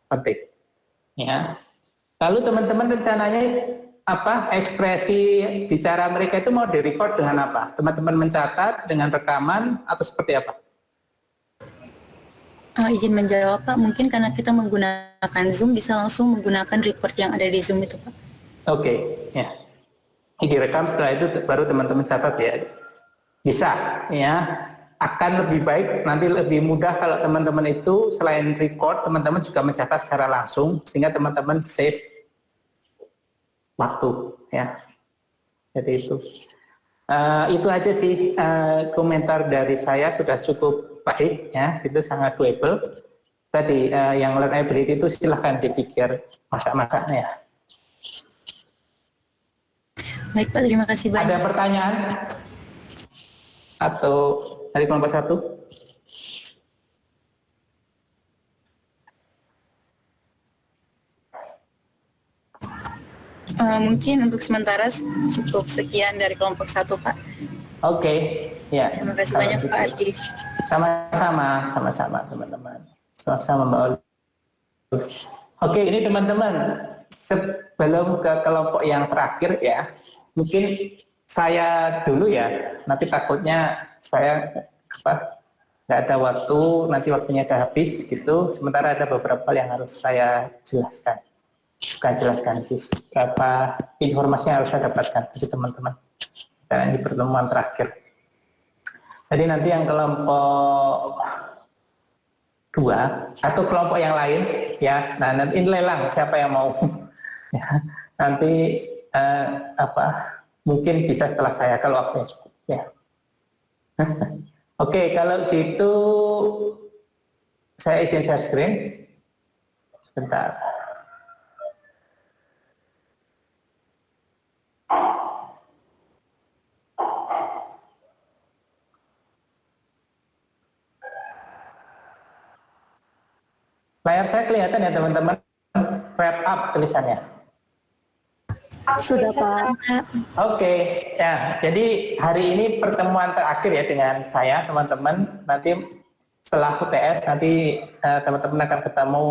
penting. Ya. Lalu teman-teman rencananya ekspresi bicara mereka itu mau direcord dengan apa? Teman-teman mencatat dengan rekaman atau seperti apa? Izin menjawab Pak, mungkin karena kita menggunakan Zoom bisa langsung menggunakan record yang ada di Zoom itu Pak. Oke, ya. Ini direkam, setelah itu baru teman-teman catat ya. Bisa, ya. Akan lebih baik, nanti lebih mudah kalau teman-teman itu selain record, teman-teman juga mencatat secara langsung, sehingga teman-teman save waktu, ya. Jadi itu. Itu aja sih komentar dari saya, sudah cukup baik, ya. Itu sangat doable. Tadi yang learnability itu silahkan dipikir masak-masaknya. Baik Pak, terima kasih banyak. Ada pertanyaan? Atau dari kelompok 1? Mungkin untuk sementara cukup sekian dari kelompok 1 Pak. Oke, ya. Terima kasih banyak Pak Ardi. Sama-sama teman-teman. Sama-sama Mbak Olive. Oke, ini teman-teman, sebelum ke kelompok yang terakhir ya, mungkin saya dulu ya, nanti takutnya saya nggak ada waktu, nanti waktunya udah habis gitu, sementara ada beberapa yang harus saya jelaskan. Bukan jelaskan sih, berapa informasi yang harus saya dapatkan dari teman-teman dan di pertemuan terakhir. Jadi nanti yang kelompok 2 atau kelompok yang lain ya, nah nanti ini lelang siapa yang mau ya, nanti mungkin bisa setelah saya kalau waktunya cukup ya. Oke, kalau gitu Saya izin share screen. Sebentar. Layar saya kelihatan ya teman-teman, wrap up tulisannya. Sudah Pak. Oke, ya. Jadi hari ini pertemuan terakhir ya dengan saya teman-teman. Nanti setelah UTS nanti teman-teman akan ketemu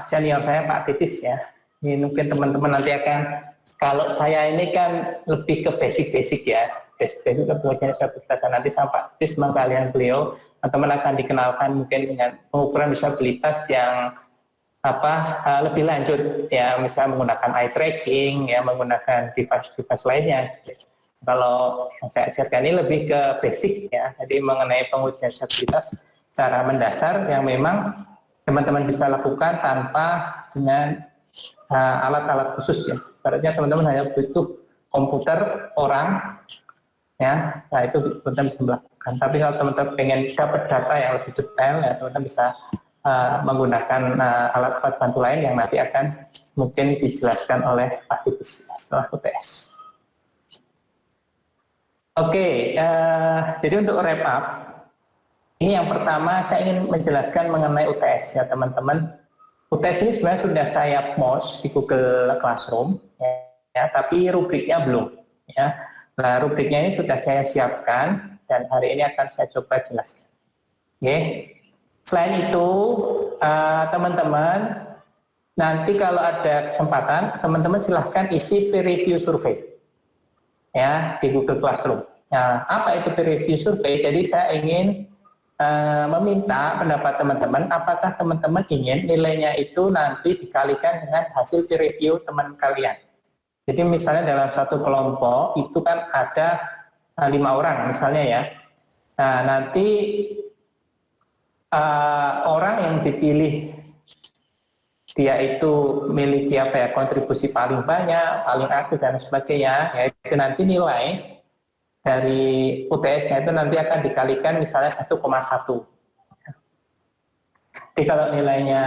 senior saya Pak Titis ya. Ini mungkin teman-teman nanti akan, kalau saya ini kan lebih ke basic-basic ya, basic-basic ke pengujian disabilitas. Nanti sama Pak Titis kalian beliau teman-teman akan dikenalkan mungkin dengan pengukuran disabilitas yang lebih lanjut ya, misalnya menggunakan eye tracking ya, menggunakan device lainnya. Kalau yang saya ajarkan ini lebih ke basic ya, jadi mengenai pengujian disabilitas secara mendasar yang memang teman-teman bisa lakukan tanpa dengan alat-alat khusus ya. Berarti teman-teman hanya butuh komputer orang ya, nah itu teman-teman bisa melakukan. Tapi kalau teman-teman pengen dapat data yang lebih detail ya, teman-teman bisa menggunakan alat-alat bantu lain yang nanti akan mungkin dijelaskan oleh Pak Titis setelah UTS. Oke, jadi untuk wrap up, ini yang pertama saya ingin menjelaskan mengenai UTS ya teman-teman. UTS ini sebenarnya sudah saya post di Google Classroom ya, tapi rubriknya belum ya. Nah, rubriknya ini sudah saya siapkan dan hari ini akan saya coba jelaskan. Oke. Selain itu, teman-teman, nanti kalau ada kesempatan, teman-teman silahkan isi peer review survei ya di Google Classroom. Nah, apa itu peer review survei? Jadi saya ingin meminta pendapat teman-teman, apakah teman-teman ingin nilainya itu nanti dikalikan dengan hasil peer review teman kalian. Jadi misalnya dalam satu kelompok itu kan ada 5 orang misalnya ya. Nah, nanti orang yang dipilih dia itu memiliki kontribusi paling banyak, paling aktif dan sebagainya, yaitu nanti nilai dari UTS-nya itu nanti akan dikalikan misalnya 1,1. Jadi kalau nilainya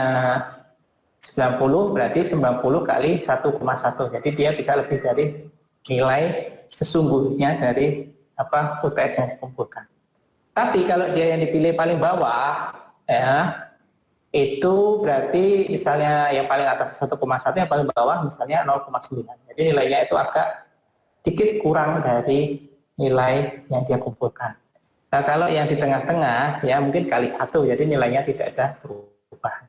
90 berarti 90 kali 1,1. Jadi dia bisa lebih dari nilai sesungguhnya dari UTS yang dikumpulkan. Tapi kalau dia yang dipilih paling bawah, ya, itu berarti misalnya yang paling atas 1,1, yang paling bawah misalnya 0,9. Jadi nilainya itu agak sedikit kurang dari nilai yang dia kumpulkan. Nah, kalau yang di tengah-tengah, ya mungkin kali 1, jadi nilainya tidak ada perubahan.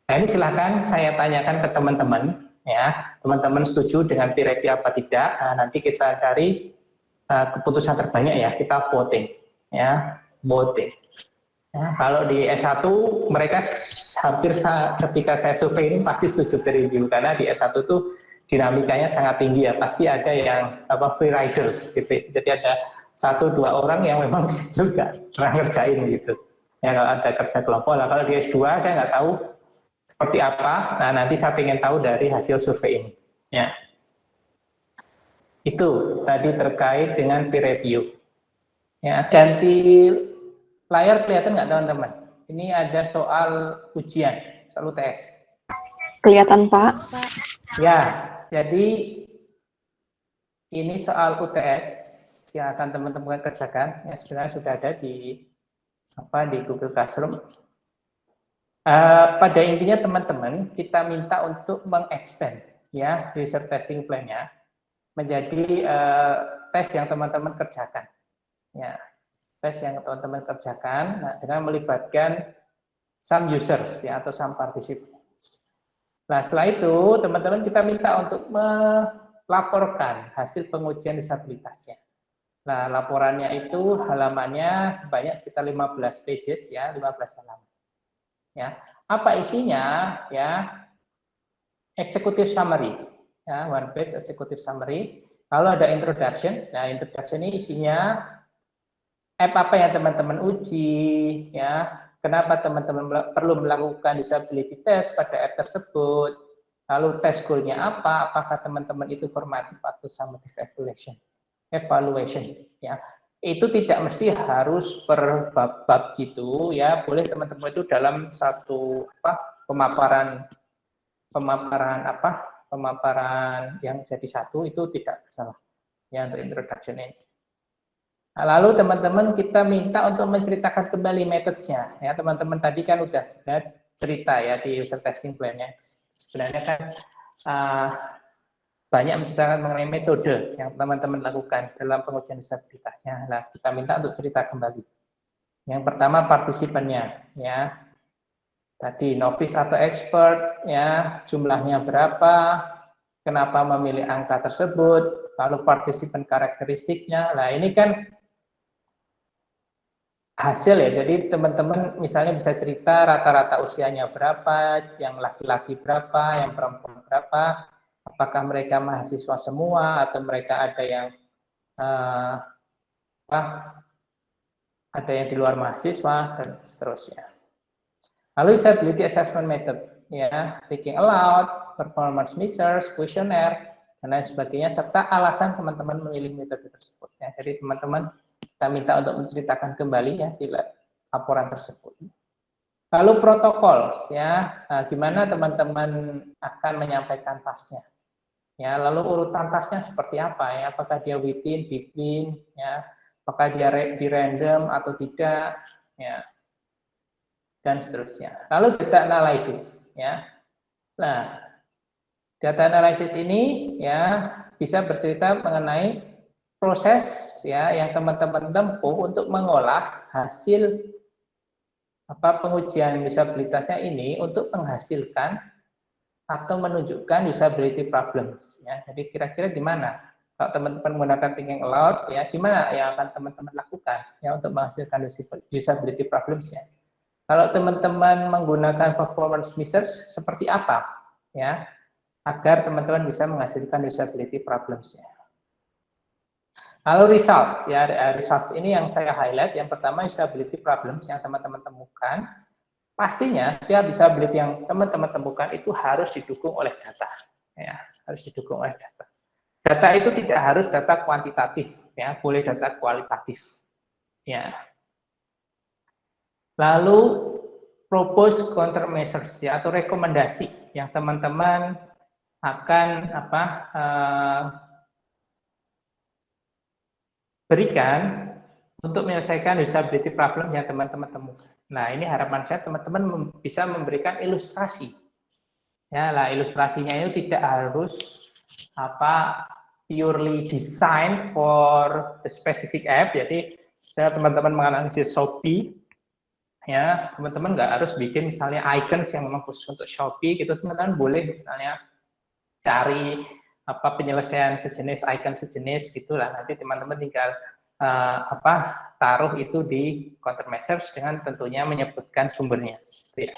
Nah, ini silahkan saya tanyakan ke teman-teman, ya, teman-teman setuju dengan peer review apa tidak. Nah, nanti kita cari keputusan terbanyak ya, kita voting, ya. Voting. Ya, kalau di S1 mereka hampir ketika saya survei ini pasti setuju peer review karena di S1 itu dinamikanya sangat tinggi ya, pasti ada yang free riders gitu. Jadi ada 1-2 orang yang memang juga pernah ngerjain gitu. Ya kalau ada kerja kelompok. Nah, kalau di S2 saya nggak tahu seperti apa. Nah, nanti saya ingin tahu dari hasil survei ini. Ya. Itu tadi terkait dengan peer review. Ya, ganti layar kelihatan nggak teman-teman? Ini ada soal ujian, soal UTS. Kelihatan Pak. Ya, jadi ini soal UTS yang akan teman-teman kerjakan. Yang sebenarnya sudah ada di Google Classroom. Pada intinya teman-teman kita minta untuk mengextend ya user testing plan-nya menjadi tes yang teman-teman kerjakan. Ya. Tes yang teman-teman kerjakan dengan melibatkan some users ya atau some participants. Nah, setelah itu teman-teman kita minta untuk melaporkan hasil pengujian disabilitasnya. Nah, laporannya itu halamannya sebanyak sekitar 15 pages ya, 15 halaman. Ya. Apa isinya? Ya. Executive summary. Ya, one page executive summary. Lalu ada introduction. Nah, introduction ini isinya apa yang teman-teman uji, ya, kenapa teman-teman perlu melakukan disability test pada app tersebut, lalu test goal-nya apa, apakah teman-teman itu formatif atau summative evaluation, ya. itu tidak mesti harus per bab-bab gitu ya. Boleh teman-teman itu dalam satu pemaparan yang jadi satu itu tidak salah ya untuk introduction ini. Nah, lalu teman-teman kita minta untuk menceritakan kembali methods-nya ya. Teman-teman tadi kan udah cerita ya di user testing plan-nya. Sebenarnya kan banyak menceritakan mengenai metode yang teman-teman lakukan dalam pengujian disabilitasnya. Nah, kita minta untuk cerita kembali. Yang pertama partisipannya ya. Tadi novice atau expert ya, jumlahnya berapa, kenapa memilih angka tersebut, lalu partisipan karakteristiknya. Nah, ini kan hasil ya. Jadi teman-teman misalnya bisa cerita rata-rata usianya berapa, yang laki-laki berapa, yang perempuan berapa, apakah mereka mahasiswa semua atau mereka ada yang di luar mahasiswa dan seterusnya. Lalu disability assessment method ya, thinking aloud, performance measures, questionnaire dan lain sebagainya, serta alasan teman-teman memilih metode tersebut ya. Jadi teman-teman kita minta untuk menceritakan kembali ya di laporan tersebut. Lalu protokol ya, gimana teman-teman akan menyampaikan tasnya ya, lalu urutan tasnya seperti apa ya, apakah dia within, between ya, apakah dia di random atau tidak ya, dan seterusnya. Lalu data analysis ya. Nah, data analysis ini ya bisa bercerita mengenai proses ya yang teman-teman tempuh untuk mengolah hasil pengujian disabilitasnya ini untuk menghasilkan atau menunjukkan disability problems ya. Jadi kira-kira gimana kalau teman-teman menggunakan thinking aloud ya, gimana yang akan teman-teman lakukan ya untuk menghasilkan disability problems ya. Kalau teman-teman menggunakan performance measures seperti apa ya agar teman-teman bisa menghasilkan disability problems-nya. Lalu results ya, results ini yang saya highlight. Yang pertama disability problems yang teman-teman temukan. Pastinya setiap disability yang teman-teman temukan itu harus didukung oleh data ya, harus didukung oleh data. Data itu tidak harus data kuantitatif ya, boleh data kualitatif ya. Lalu propose countermeasures ya, atau rekomendasi yang teman-teman akan berikan untuk menyelesaikan disability problem yang teman-teman temukan. Nah, ini harapan saya teman-teman bisa memberikan ilustrasi. Ya, lah ilustrasinya itu tidak harus purely design for the specific app. Jadi, saya teman-teman menganalisis Shopee ya, teman-teman nggak harus bikin misalnya icons yang memang khusus untuk Shopee gitu. Teman-teman boleh misalnya cari penyelesaian sejenis icon sejenis gitulah, nanti teman-teman tinggal taruh itu di countermeasures dengan tentunya menyebutkan sumbernya gitu ya.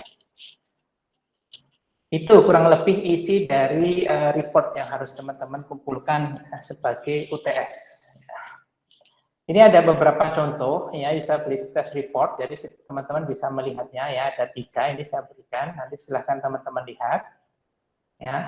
Itu kurang lebih isi dari report yang harus teman-teman kumpulkan sebagai UTS. Ini ada beberapa contoh ya usability test report, jadi teman-teman bisa melihatnya ya, ada 3 ini saya berikan, nanti silahkan teman-teman lihat ya.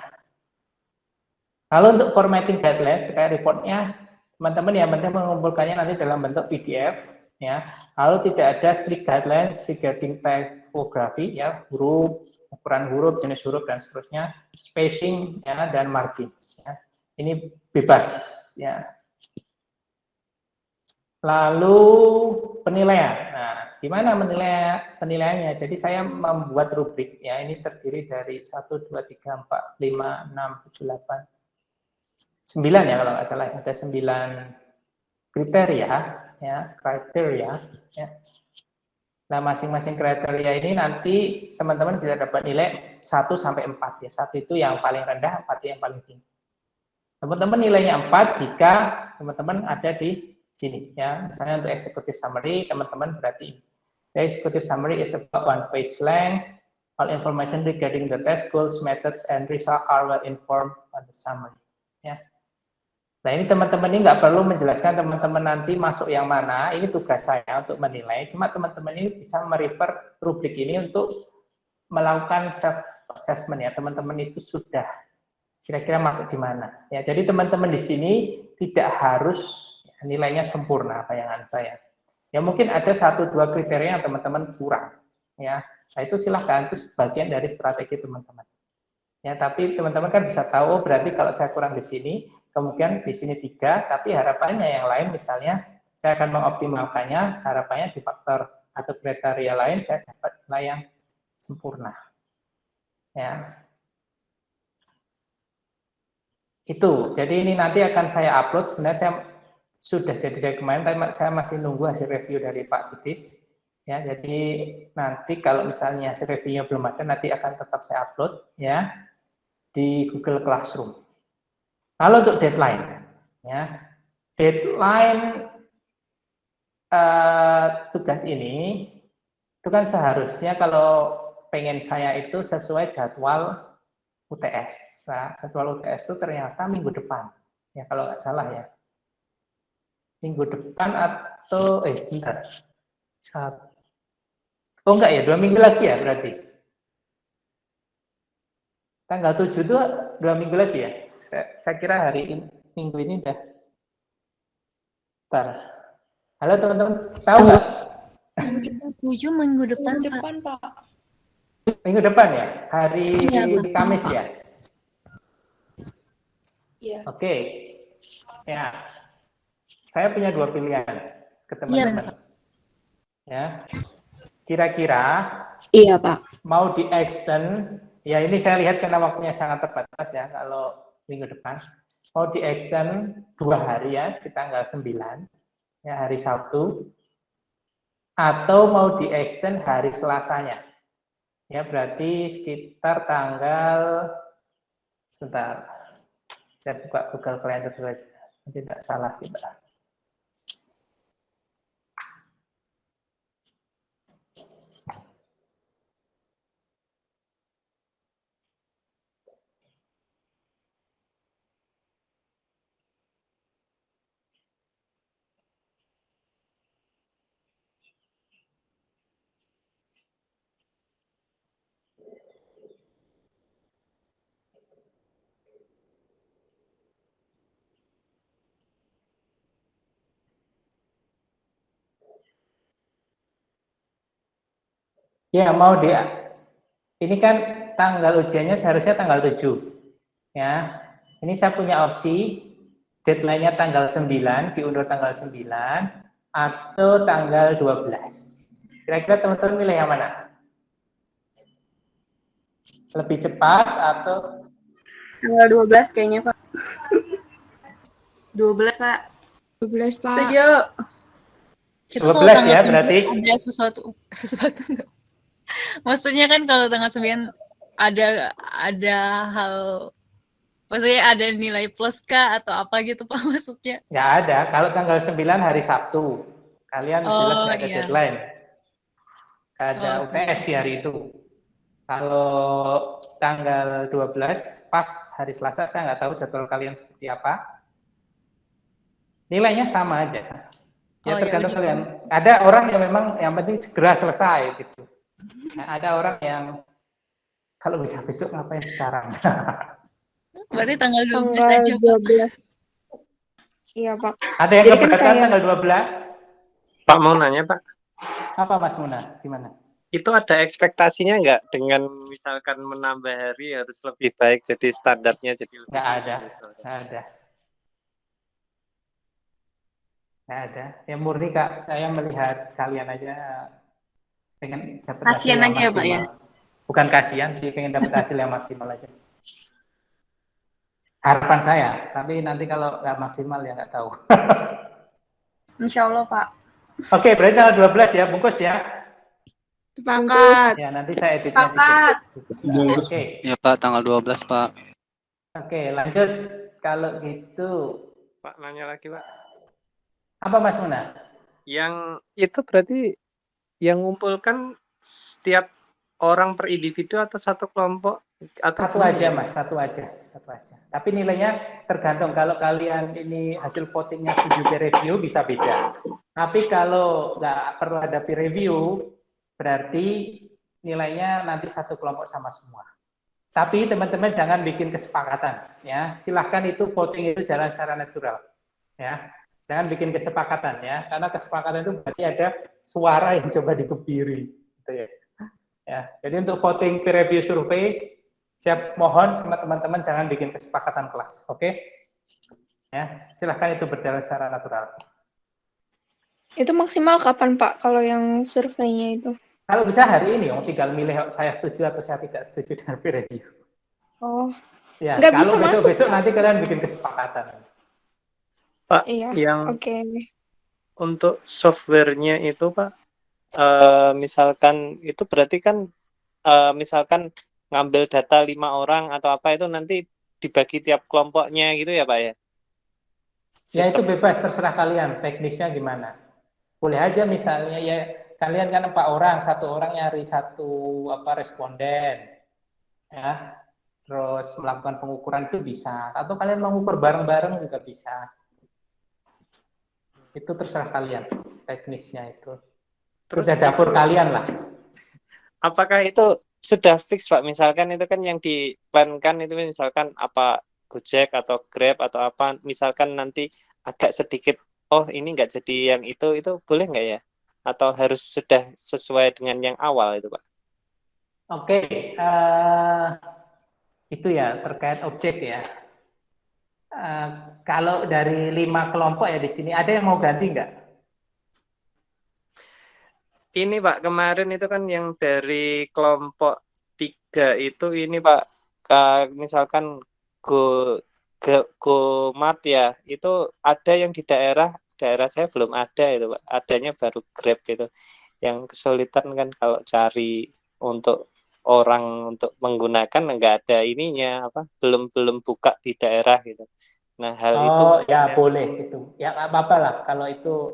Lalu untuk formatting guidelines kayak reportnya, teman-teman yang penting mengumpulkannya nanti dalam bentuk PDF ya. Lalu tidak ada strict guidelines regarding typography ya, huruf, ukuran huruf, jenis huruf dan seterusnya, spacing ya dan margins ya. Ini bebas ya. Lalu penilaian. Nah, gimana penilaiannya? Jadi saya membuat rubrik ya, ini terdiri dari 1 2 3 4 5 6 7 8 9 ya kalau nggak salah, ada 9 kriteria ya, ya. Nah, masing-masing kriteria ini nanti teman-teman bisa dapat nilai 1 sampai 4 ya. 1 itu yang paling rendah, 4 yang paling tinggi. Teman-teman nilainya 4 jika teman-teman ada di sini ya. Misalnya untuk executive summary, teman-teman berarti the executive summary is about 1 page length. All information regarding the test goals, methods, and results are well informed on the summary. Ya. Nah, ini teman-teman ini nggak perlu menjelaskan teman-teman nanti masuk yang mana, ini tugas saya untuk menilai, cuma teman-teman ini bisa merefer rubrik ini untuk melakukan self-assessment ya, teman-teman itu sudah kira-kira masuk di mana. Ya, jadi teman-teman di sini tidak harus nilainya sempurna bayangan saya. Ya mungkin ada 1-2 kriteria yang teman-teman kurang, ya. Nah itu silahkan, itu bagian dari strategi teman-teman. Ya, tapi teman-teman kan bisa tahu, oh berarti kalau saya kurang di sini, kemungkinan di sini 3, tapi harapannya yang lain misalnya saya akan mengoptimalkannya, harapannya di faktor atau kriteria lain saya dapat nilai yang sempurna. Ya. Itu, jadi ini nanti akan saya upload, sebenarnya saya sudah jadi dari kemarin, tapi saya masih nunggu hasil review dari Pak Titis. Ya, jadi nanti kalau misalnya hasil reviewnya belum ada, nanti akan tetap saya upload ya di Google Classroom. Kalau untuk deadline, ya deadline tugas ini itu kan seharusnya kalau pengen saya itu sesuai jadwal UTS. Nah, jadwal UTS itu ternyata minggu depan, ya kalau nggak salah ya. Minggu depan atau bentar. Oh enggak ya, 2 minggu lagi ya berarti. Tanggal 7 itu 2 minggu lagi ya. Saya kira hari ini, minggu ini udah. Bentar. Halo teman-teman, tahu nggak? 7 minggu depan, Pak. Minggu depan ya, hari Kamis ya. Iya. Oke. Ya. Saya punya 2 pilihan ke teman-teman. Ya. Kira-kira Iya, Pak. mau di-extend, ya ini saya lihat karena waktunya sangat terbatas ya, kalau minggu depan. Mau di-extend 2 hari ya, di tanggal 9, ya hari Sabtu, atau mau di-extend hari Selasanya. Ya berarti sekitar tanggal, sebentar, saya buka Google Calendar dulu aja, tidak salah kita. Ya mau ini kan tanggal ujiannya seharusnya tanggal 7. Ya. Ini saya punya opsi deadline-nya tanggal 9, diundur tanggal 9 atau tanggal 12. Kira-kira teman-teman milih yang mana? Lebih cepat atau Tanggal 12 kayaknya, Pak. 12, Pak. 12, Pak. Setuju. Itu kalau 12 tanggal ya 9 berarti. ada sesuatu enggak? Maksudnya kan kalau tanggal 9 ada hal, maksudnya ada nilai plus kah atau apa gitu Pak maksudnya? Nggak ada. Kalau tanggal 9 hari Sabtu. Kalian jelas nggak ada iya. deadline. Nggak ada Oh, UTS di hari itu. Kalau tanggal 12 pas hari Selasa, saya nggak tahu jadwal kalian seperti apa. Nilainya sama aja. Ya tergantung kalian. Ada orang yang memang yang penting segera selesai gitu. Nah, ada orang yang kalau bisa besok ngapain sekarang. Berarti tanggal 12 Tanggal aja Pak. 12. Iya, Pak. Ada yang Jadi kan keberatan kayak- tanggal 12? Pak mau nanya Pak, Apa Mas Muna? Gimana? itu ada ekspektasinya nggak dengan misalkan menambah hari harus lebih baik, jadi standarnya jadi lebih Nggak ada. gitu? Nggak ada. Nggak ada. Yang murni Kak, saya melihat kalian aja pengen dapat hasil Kasian yang aja ya, Pak, maksimal. Bukan kasihan sih, pengen dapat hasil yang maksimal aja. Harapan saya, tapi nanti kalau nggak maksimal ya nggak tahu. Insya Allah, Pak. Oke, berarti tanggal 12 ya, bungkus ya. Sepakat. Ya, nanti saya editnya Sepakat. dikit. Oke. Ya Pak, tanggal 12 Pak. Oke, lanjut. Kalau gitu, Pak nanya lagi Pak, apa Mas Muna? yang itu berarti yang ngumpulkan setiap orang per individu atau satu kelompok atau Satu aja Mas, satu aja. Tapi nilainya tergantung. Kalau kalian ini hasil votingnya setuju peer review bisa beda. Tapi kalau nggak perlu ada peer review, berarti nilainya nanti satu kelompok sama semua. Tapi teman-teman jangan bikin kesepakatan, ya. Silahkan itu voting itu jalan secara natural, ya. Jangan bikin kesepakatan ya, karena kesepakatan itu berarti ada suara yang coba dikebiri, gitu ya. Ya, jadi untuk voting peer review survei, saya mohon sama teman-teman jangan bikin kesepakatan kelas, oke? Ya, silahkan itu berjalan secara natural. Itu maksimal kapan Pak kalau yang surveinya itu? Kalau bisa hari ini, tinggal milih saya setuju atau saya tidak setuju dengan peer review. Oh, Ya, nggak kalau bisa masuk, besok-besok Pak. nanti kalian bikin kesepakatan. Pak, Iya, yang oke. untuk softwarenya itu Pak, misalkan itu berarti kan misalkan ngambil data 5 orang atau apa itu nanti dibagi tiap kelompoknya gitu ya Pak ya? Ya itu Sistem. bebas, terserah kalian, teknisnya gimana. Boleh aja misalnya ya kalian kan 4 orang, 1 orang nyari 1 responden, ya, terus melakukan pengukuran itu bisa, atau kalian mengukur bareng-bareng juga bisa. Itu terserah kalian, teknisnya itu. Terus Udah dapur itu, kalian lah. apakah itu sudah fix Pak? Misalkan itu kan yang diplankan itu misalkan apa Gojek atau Grab atau apa, misalkan nanti agak sedikit, oh ini nggak jadi yang itu boleh nggak ya? Atau harus sudah sesuai dengan yang awal itu Pak? Oke, itu ya terkait objek ya. Kalau dari 5 kelompok ya di sini, ada yang mau ganti nggak? Ini Pak, kemarin itu kan yang dari kelompok 3 itu ini Pak, misalkan Go Mart ya, itu ada yang di daerah saya belum ada itu Pak, adanya baru Grab itu. Yang kesulitan kan kalau cari untuk orang untuk menggunakan nggak ada ininya apa, belum buka di daerah gitu. Nah hal itu Oh ya boleh itu, ya nggak apa-apa lah kalau itu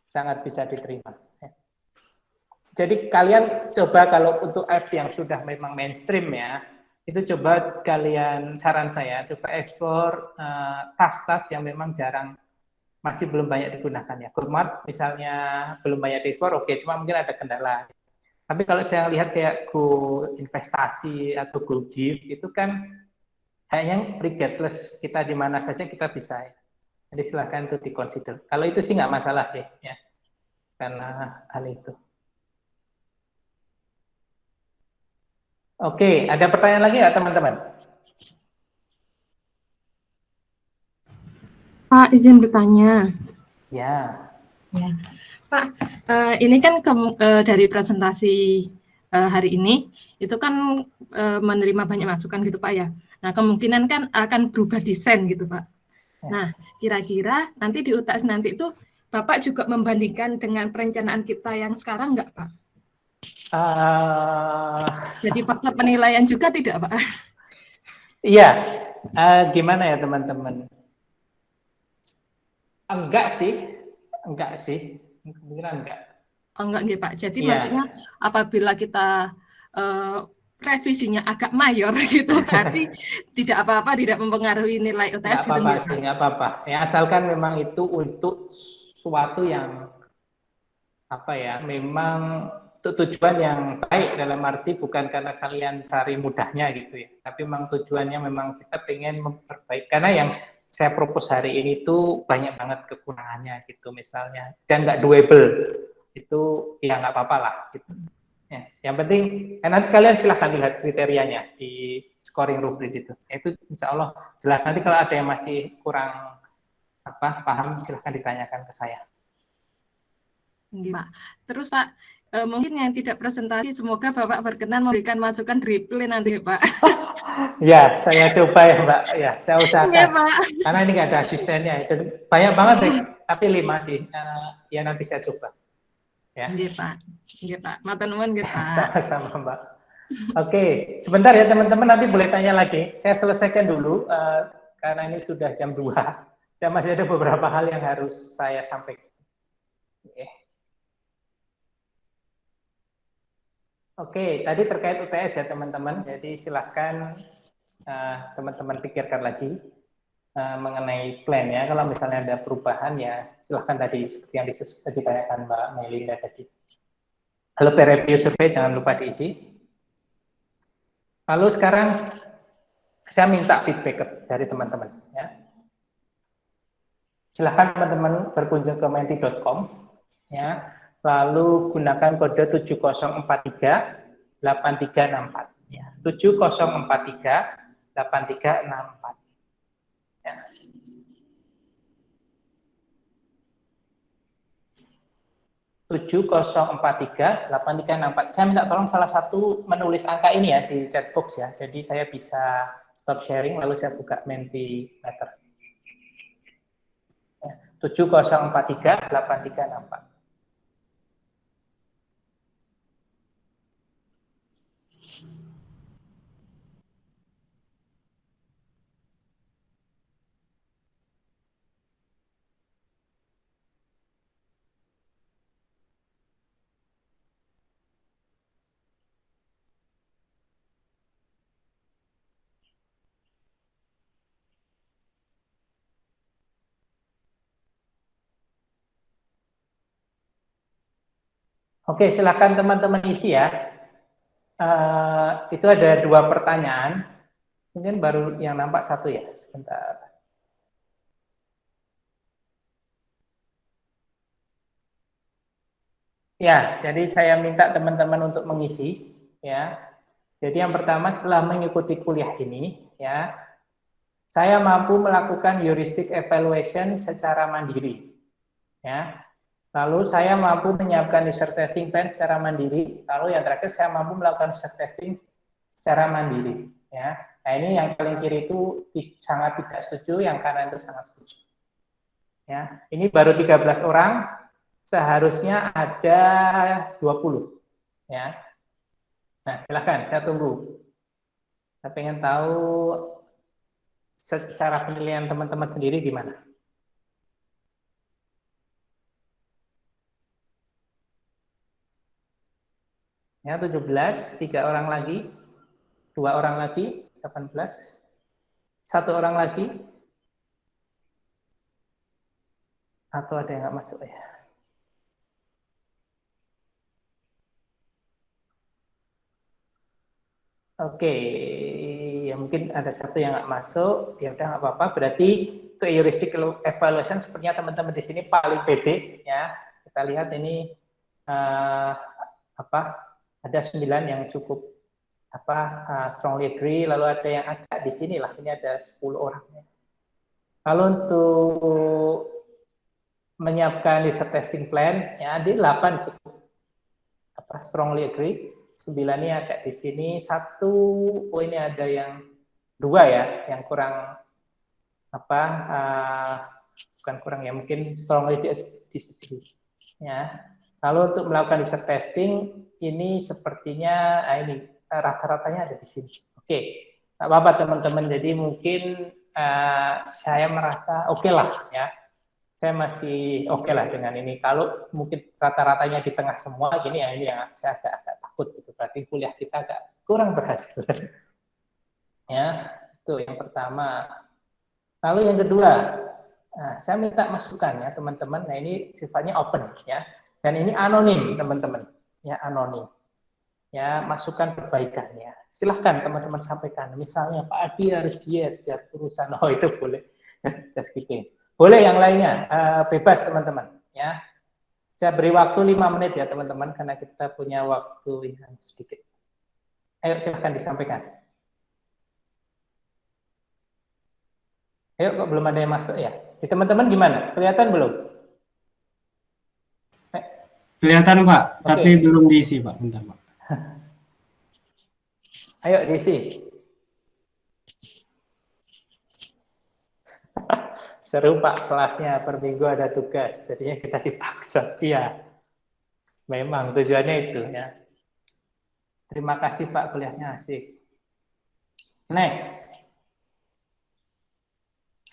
sangat bisa diterima. Jadi kalian coba kalau untuk app yang sudah memang mainstream ya, itu coba kalian, saran saya, coba eksplor tas-tas yang memang jarang, masih belum banyak digunakan ya. Gomart misalnya belum banyak diekspor, oke, cuma mungkin ada kendala. Tapi kalau saya lihat kayak Go Investasi atau Go Gift, itu kan kayaknya regardless kita di mana saja kita bisa ya. Jadi silahkan itu dikonsider. Kalau itu sih nggak masalah sih ya, karena hal itu. Oke, ada pertanyaan lagi nggak teman-teman? Pak, izin bertanya. Ya. Ya. Pak, ini kan dari presentasi hari ini, itu kan menerima banyak masukan gitu Pak ya. Nah, kemungkinan kan akan berubah desain gitu Pak. Nah, kira-kira nanti di UTS nanti itu Bapak juga membandingkan dengan perencanaan kita yang sekarang nggak Pak? Jadi faktor penilaian juga tidak Pak? Iya, gimana ya teman-teman? Enggak sih, kemungkinan enggak. Oh, enggak nih Pak. Jadi maksudnya apabila kita revisinya agak mayor gitu, berarti tidak apa-apa, tidak mempengaruhi nilai UTS gitu. Nggak apa-apa. Ya asalkan memang itu untuk suatu yang memang untuk tujuan yang baik, dalam arti bukan karena kalian cari mudahnya gitu ya, tapi memang tujuannya memang kita pengen memperbaiki, karena yang saya propose hari ini tuh banyak banget kekurangannya gitu misalnya, dan nggak doable, itu ya nggak apa-apa lah gitu. Ya, yang penting nanti kalian silahkan lihat kriterianya di scoring rubrik itu insya Allah jelas. Nanti kalau ada yang masih kurang paham silahkan ditanyakan ke saya. Pak. Terus Pak, mungkin yang tidak presentasi, semoga Bapak berkenan memberikan masukan replay nanti Pak. Ya, saya coba ya Mbak. Ya, saya usahakan. Ya, Pak. Karena ini nggak ada asistennya. Banyak banget deh, tapi 5 sih. Ya nanti saya coba. Ya. Nggih, Pak. Nggih, Pak. Matur nuwun nggih, Pak. Sama-sama Mbak. Oke, sebentar ya teman-teman, nanti boleh tanya lagi. Saya selesaikan dulu, karena ini sudah jam 2. Saya masih ada beberapa hal yang harus saya sampaikan. Oke, tadi terkait UTS ya teman-teman. Jadi silahkan teman-teman pikirkan lagi mengenai plan ya. Kalau misalnya ada perubahan ya silahkan tadi seperti yang ditanyakan Mbak Melinda tadi. Lalu peer review survei jangan lupa diisi. Lalu sekarang saya minta feedback dari teman-teman ya. Silahkan teman-teman berkunjung ke menti.com ya, lalu gunakan kode 7043 8364 ya, 7043 8364 ya. 7043 8364. Saya minta tolong salah satu menulis angka ini ya di chat box ya, jadi saya bisa stop sharing lalu saya buka Mentimeter. 7043 8364. Oke, silakan teman-teman isi ya. Itu ada 2 pertanyaan. Mungkin baru yang nampak 1 ya. Sebentar. Ya, jadi saya minta teman-teman untuk mengisi ya. Jadi yang pertama, setelah mengikuti kuliah ini ya, saya mampu melakukan heuristic evaluation secara mandiri. Ya. Lalu saya mampu menyiapkan user testing plan secara mandiri. Lalu yang terakhir saya mampu melakukan user testing secara mandiri. Ya, nah ini yang paling kiri itu sangat tidak setuju, yang kanan itu sangat setuju. Ya, ini baru 13 orang, seharusnya ada 20. Ya, nah silakan, saya tunggu. Saya pengen tahu secara penilaian teman-teman sendiri gimana. Ya, 17, 3 orang lagi, 2 orang lagi, 18, 1 orang lagi, atau ada yang nggak masuk ya? Oke, ya mungkin ada 1 yang nggak masuk, ya udah nggak apa-apa. Berarti untuk heuristic evaluation sepertinya teman-teman di sini paling pede ya. Kita lihat ini ada 9 yang cukup strongly agree, lalu ada yang agak di sini lah, ini ada 10 orang. Lalu untuk menyiapkan user testing plan, ya di 8 cukup strongly agree, 9 ini agak di sini, 1, ini ada yang 2 ya, yang kurang bukan kurang ya, mungkin strongly disagree. Ya. Lalu untuk melakukan user testing, ini sepertinya ini rata-ratanya ada di sini. Oke, nggak apa-apa teman-teman. Jadi mungkin saya merasa oke lah ya. Saya masih oke lah dengan ini. Kalau mungkin rata-ratanya di tengah semua, gini ya, ini yang saya agak takut gitu. Berarti kuliah kita agak kurang berhasil. Ya, itu yang pertama. Lalu yang kedua, saya minta masukan ya teman-teman. Nah ini sifatnya open ya. Dan ini anonim, teman-teman. Ya, anonim. Ya, masukan perbaikannya. Silahkan teman-teman sampaikan. Misalnya, Pak Adi harus diet, biar urusan. Oh, itu boleh. Just kidding. Boleh yang lainnya. Bebas, teman-teman. Ya. Saya beri waktu 5 menit ya, teman-teman, karena kita punya waktu yang sedikit. Ayo, silahkan disampaikan. Ayo, kok belum ada yang masuk ya? Di teman-teman gimana? Kelihatan belum? Kelihatan Pak, tapi belum diisi Pak. Bentar Pak. Ayo diisi. Seru Pak kelasnya, per minggu ada tugas, jadinya kita dipaksa. Iya, memang tujuannya itu ya. Terima kasih Pak, kuliahnya asik. Next.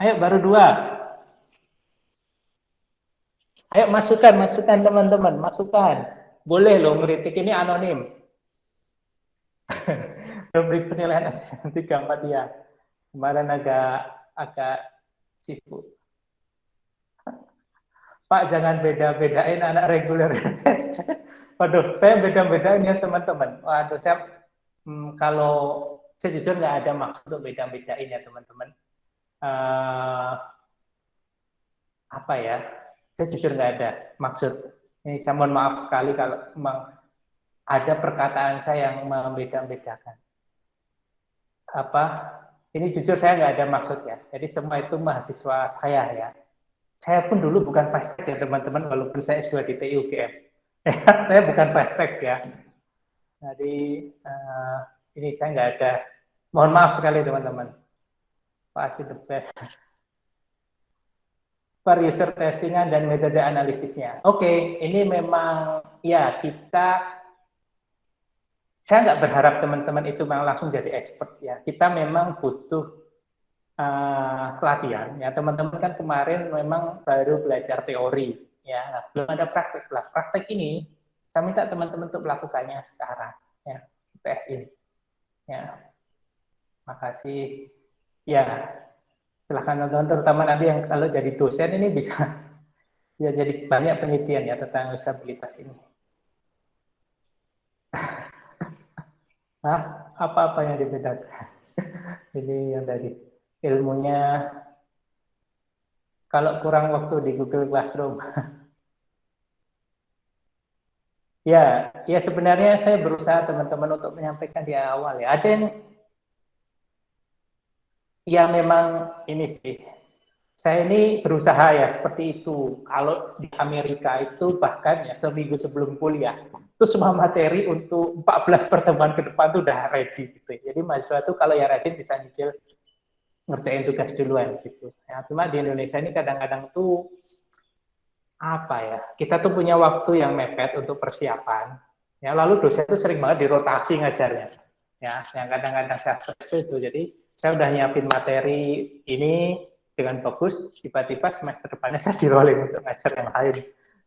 Ayo baru 2. Ayo masukan teman-teman, masukan. Boleh loh ngeritik, ini anonim. Beri penilaian nanti gampang dia. Kemarin agak sibuk. Pak jangan beda-bedain anak reguler. Waduh, saya beda-bedain ya teman-teman. Waduh, saya kalau saya jujur nggak ada maksud untuk beda-bedain ya teman-teman. apa ya? Saya jujur nggak ada maksud. Ini saya mohon maaf sekali kalau memang ada perkataan saya yang membeda-bedakan. Apa? Ini jujur saya nggak ada maksud ya. Jadi semua itu mahasiswa saya ya. Saya pun dulu bukan fast track ya teman-teman, walaupun saya S2 di TI UGM. Saya bukan fast track ya. Jadi ini saya nggak ada. Mohon maaf sekali teman-teman. Pasti the best. Per user testingan dan metode analisisnya. Oke, ini memang ya saya nggak berharap teman-teman itu memang langsung jadi expert ya. Kita memang butuh pelatihan ya. Teman-teman kan kemarin memang baru belajar teori ya. Nah, belum ada praktek lah. Praktek ini saya minta teman-teman untuk melakukannya sekarang ya. PS ini. Ya. Makasih. Ya. Silahkan nonton, terutama nanti yang kalau jadi dosen ini bisa jadi banyak penelitian ya tentang usabilitas ini. Nah, apa-apa yang dibedakan? Ini yang tadi ilmunya. Kalau kurang waktu di Google Classroom. Ya sebenarnya saya berusaha teman-teman untuk menyampaikan di awal ya. Ada yang ya memang ini sih, saya ini berusaha ya seperti itu. Kalau di Amerika itu bahkan ya seminggu sebelum kuliah, itu semua materi untuk 14 pertemuan ke depan itu udah ready gitu. Jadi mahasiswa itu kalau yang rajin bisa nyicil ngerjain tugas duluan gitu. Ya, cuma di Indonesia ini kadang-kadang tuh apa ya, kita tuh punya waktu yang mepet untuk persiapan. Ya, lalu dosen itu sering banget dirotasi ngajarnya. Ya, yang kadang-kadang saya stres itu. Jadi saya udah nyiapin materi ini dengan bagus, tiba-tiba semester depannya saya di-rolling untuk ngajar yang lain.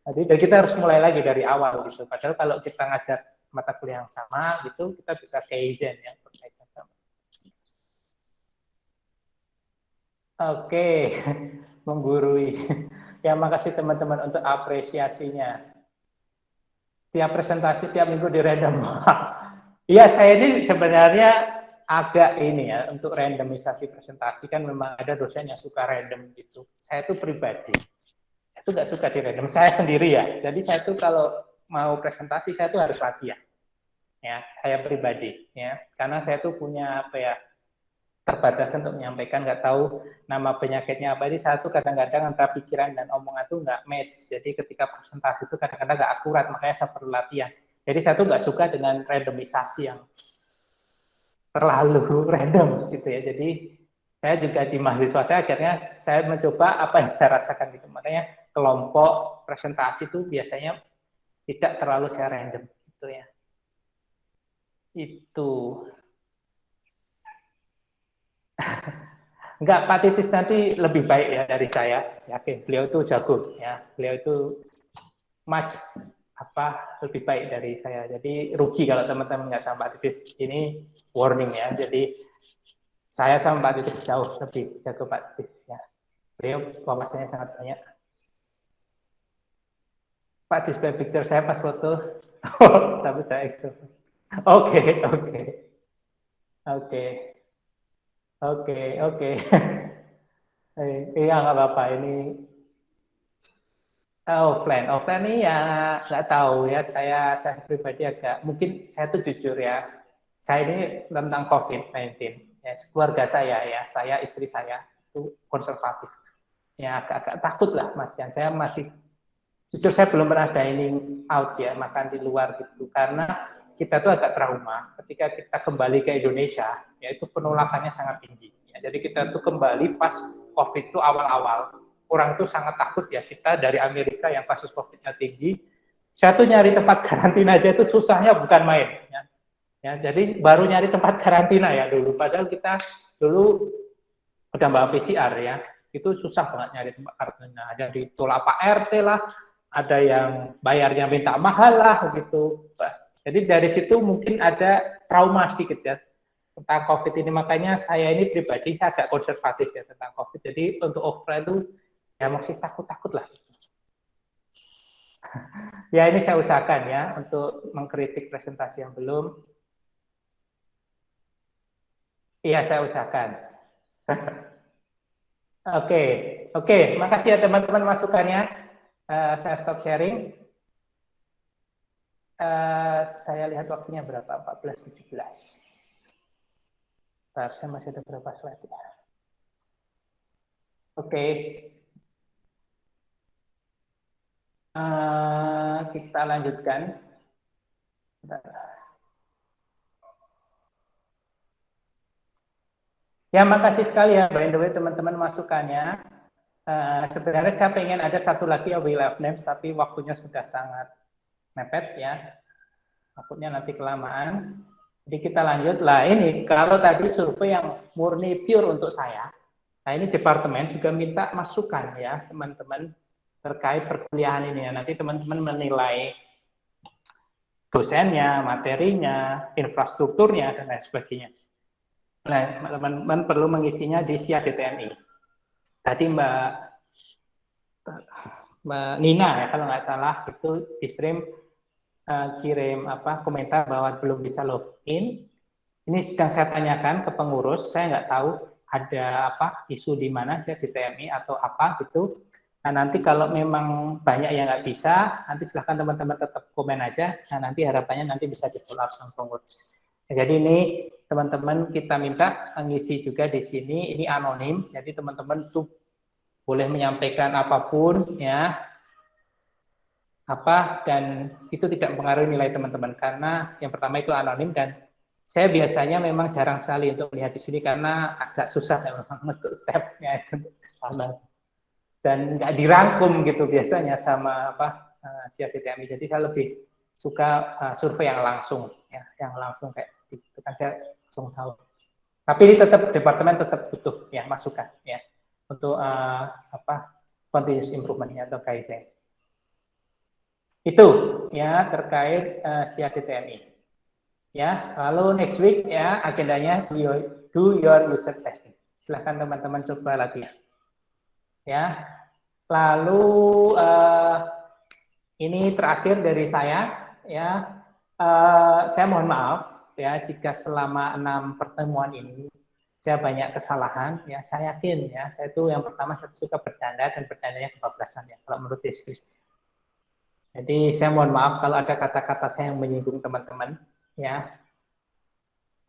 Jadi kita harus mulai lagi dari awal gitu. Padahal kalau kita ngajar mata kuliah yang sama gitu, kita bisa kaizen ya. Oke, menggurui. Ya, makasih teman-teman untuk apresiasinya. Tiap presentasi tiap minggu di random. Iya, saya ini sebenarnya agak ini ya, untuk randomisasi presentasi kan memang ada dosen yang suka random gitu. Saya tuh pribadi, saya tuh nggak suka di random. Saya sendiri ya, jadi saya tuh kalau mau presentasi saya tuh harus latihan. Ya, saya pribadi ya, karena saya tuh punya apa ya, terbatas untuk menyampaikan, nggak tahu nama penyakitnya apa. Jadi saya tuh kadang-kadang antara pikiran dan omongan tuh nggak match. Jadi ketika presentasi itu kadang-kadang nggak akurat, makanya saya perlu latihan. Jadi saya tuh nggak suka dengan randomisasi yang terlalu random gitu ya. Jadi saya juga di mahasiswa saya akhirnya saya mencoba apa yang saya rasakan gitu. Makanya kelompok presentasi itu biasanya tidak terlalu saya random gitu ya. Itu. Enggak, Pak Titis nanti lebih baik ya dari saya. Yakin beliau itu jago ya. Beliau itu much lebih baik dari saya. Jadi rugi kalau teman-teman nggak sama Pak Titis. Ini warning ya. Jadi saya sama Pak Titis jauh lebih jago Pak Titis ya. Beliau wawasannya sangat banyak. Pak display picture saya pas foto. Tapi saya ekstrovert. Oke. Iya nggak apa-apa ini. Offline ini ya nggak tahu ya, saya pribadi agak, mungkin saya tuh jujur ya, saya ini tentang COVID-19 ya, keluarga saya ya, saya istri saya itu konservatif ya, agak takut lah Mas Yan. Saya masih jujur saya belum pernah dining out ya, makan di luar gitu, karena kita tuh agak trauma ketika kita kembali ke Indonesia, yaitu penolakannya sangat tinggi ya. Jadi kita tuh kembali pas COVID itu awal-awal, orang itu sangat takut ya, kita dari Amerika yang kasus COVID-nya tinggi, saya tuh nyari tempat karantina aja itu susahnya bukan main ya. Jadi baru nyari tempat karantina ya dulu, padahal kita dulu udah bawa PCR ya, itu susah banget nyari tempat karantina, ada ditolak Pak RT lah, ada yang bayarnya minta mahal lah gitu. Jadi dari situ mungkin ada trauma sedikit ya tentang COVID ini, makanya saya ini pribadi saya agak konservatif ya tentang COVID. Jadi untuk offline itu ya masih takut-takut lah. Ya ini saya usahakan ya untuk mengkritik presentasi yang belum. Iya saya usahakan. Oke, Oke, makasih ya teman-teman masukannya. Saya stop sharing. Saya lihat waktunya berapa? 14.17. Seharusnya masih ada berapa slide ya? Oke. Kita lanjutkan. Ya, makasih sekali ya, by the way, teman-teman masukannya. Sebenarnya saya pengen ada satu lagi ya, Wheel of Names, tapi waktunya sudah sangat mepet ya. Takutnya nanti kelamaan. Jadi kita lanjut. Lah ini, kalau tadi survei yang murni pure untuk saya, nah ini departemen juga minta masukan ya, teman-teman, terkait perkuliahan ini ya. Nanti teman-teman menilai dosennya, materinya, infrastrukturnya, dan lain sebagainya. Nah, teman-teman perlu mengisinya di SIA DTMI. Tadi Mbak Nina ya kalau nggak salah itu di stream kirim komentar bahwa belum bisa login. Ini sedang saya tanyakan ke pengurus. Saya nggak tahu ada isu di mana SIA DTMI atau apa gitu. Nah, nanti kalau memang banyak yang nggak bisa, nanti silahkan teman-teman tetap komen aja. Nah, nanti harapannya nanti bisa di-follow up sama pengurus. Jadi ini teman-teman kita minta mengisi juga di sini, ini anonim, jadi teman-teman tuh boleh menyampaikan apapun ya, dan itu tidak mempengaruhi nilai teman-teman karena yang pertama itu anonim dan saya biasanya memang jarang sekali untuk melihat di sini karena agak susah ya memang untuk stepnya itu ke sana dan nggak dirangkum gitu biasanya sama SIA DTMI. Jadi saya lebih suka survei yang langsung ya, yang langsung kayak itu kan saya langsung tahu. Tapi ini tetap departemen tetap butuh ya masukan ya untuk continuous improvement atau kaizen. Itu ya terkait SIA DTMI. Ya, lalu next week ya agendanya do your user testing. Silahkan teman-teman coba latihan. Ya, lalu ini terakhir dari saya ya. Saya mohon maaf ya jika selama 6 pertemuan ini saya banyak kesalahan ya. Saya yakin ya saya itu yang pertama saya suka bercanda dan bercandanya kebablasan ya kalau menurut istri. Jadi saya mohon maaf kalau ada kata-kata saya yang menyinggung teman-teman ya.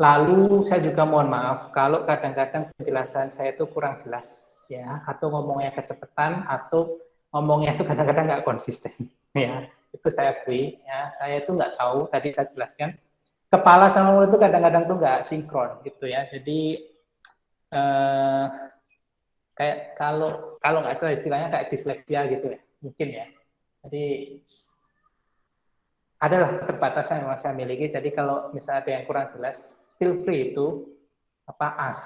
Lalu saya juga mohon maaf kalau kadang-kadang penjelasan saya itu kurang jelas ya, atau ngomongnya kecepatan atau ngomongnya itu kadang-kadang nggak konsisten ya. Itu saya akui ya, saya itu nggak tahu, tadi saya jelaskan kepala sama mulut itu kadang-kadang tuh nggak sinkron gitu ya. Jadi kayak kalau nggak salah istilahnya kayak disleksia gitu ya, mungkin ya. Jadi adalah keterbatasan yang saya miliki. Jadi kalau misalnya ada yang kurang jelas, feel free itu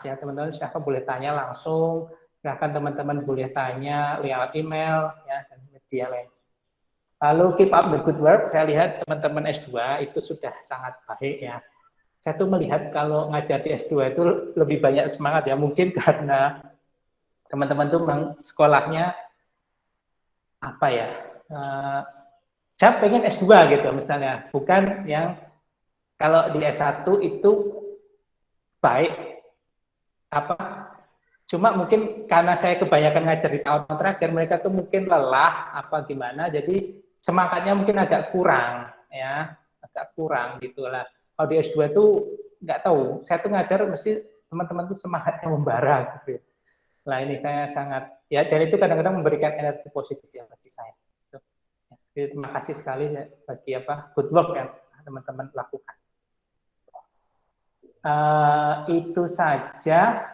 ya teman-teman, siapa boleh tanya langsung, silahkan teman-teman boleh tanya lewat email ya dan media lain. Lalu keep up the good work. Saya lihat teman-teman S2 itu sudah sangat baik ya. Saya tuh melihat kalau ngajar di S2 itu lebih banyak semangat ya, mungkin karena teman-teman tuh sekolahnya saya pengen S2 gitu misalnya, bukan yang kalau di S1 itu baik cuma mungkin karena saya kebanyakan ngajar di tahun terakhir, mereka tuh mungkin lelah gimana, jadi semangatnya mungkin agak kurang ya, agak kurang gitulah. Kalau di S2 tuh nggak tahu, saya tuh ngajar mesti teman-teman tuh semangatnya membara gitu. Nah ini saya sangat ya, dan itu kadang-kadang memberikan energi positif ya bagi saya. Jadi, terima kasih sekali bagi good work yang teman-teman lakukan. Itu saja.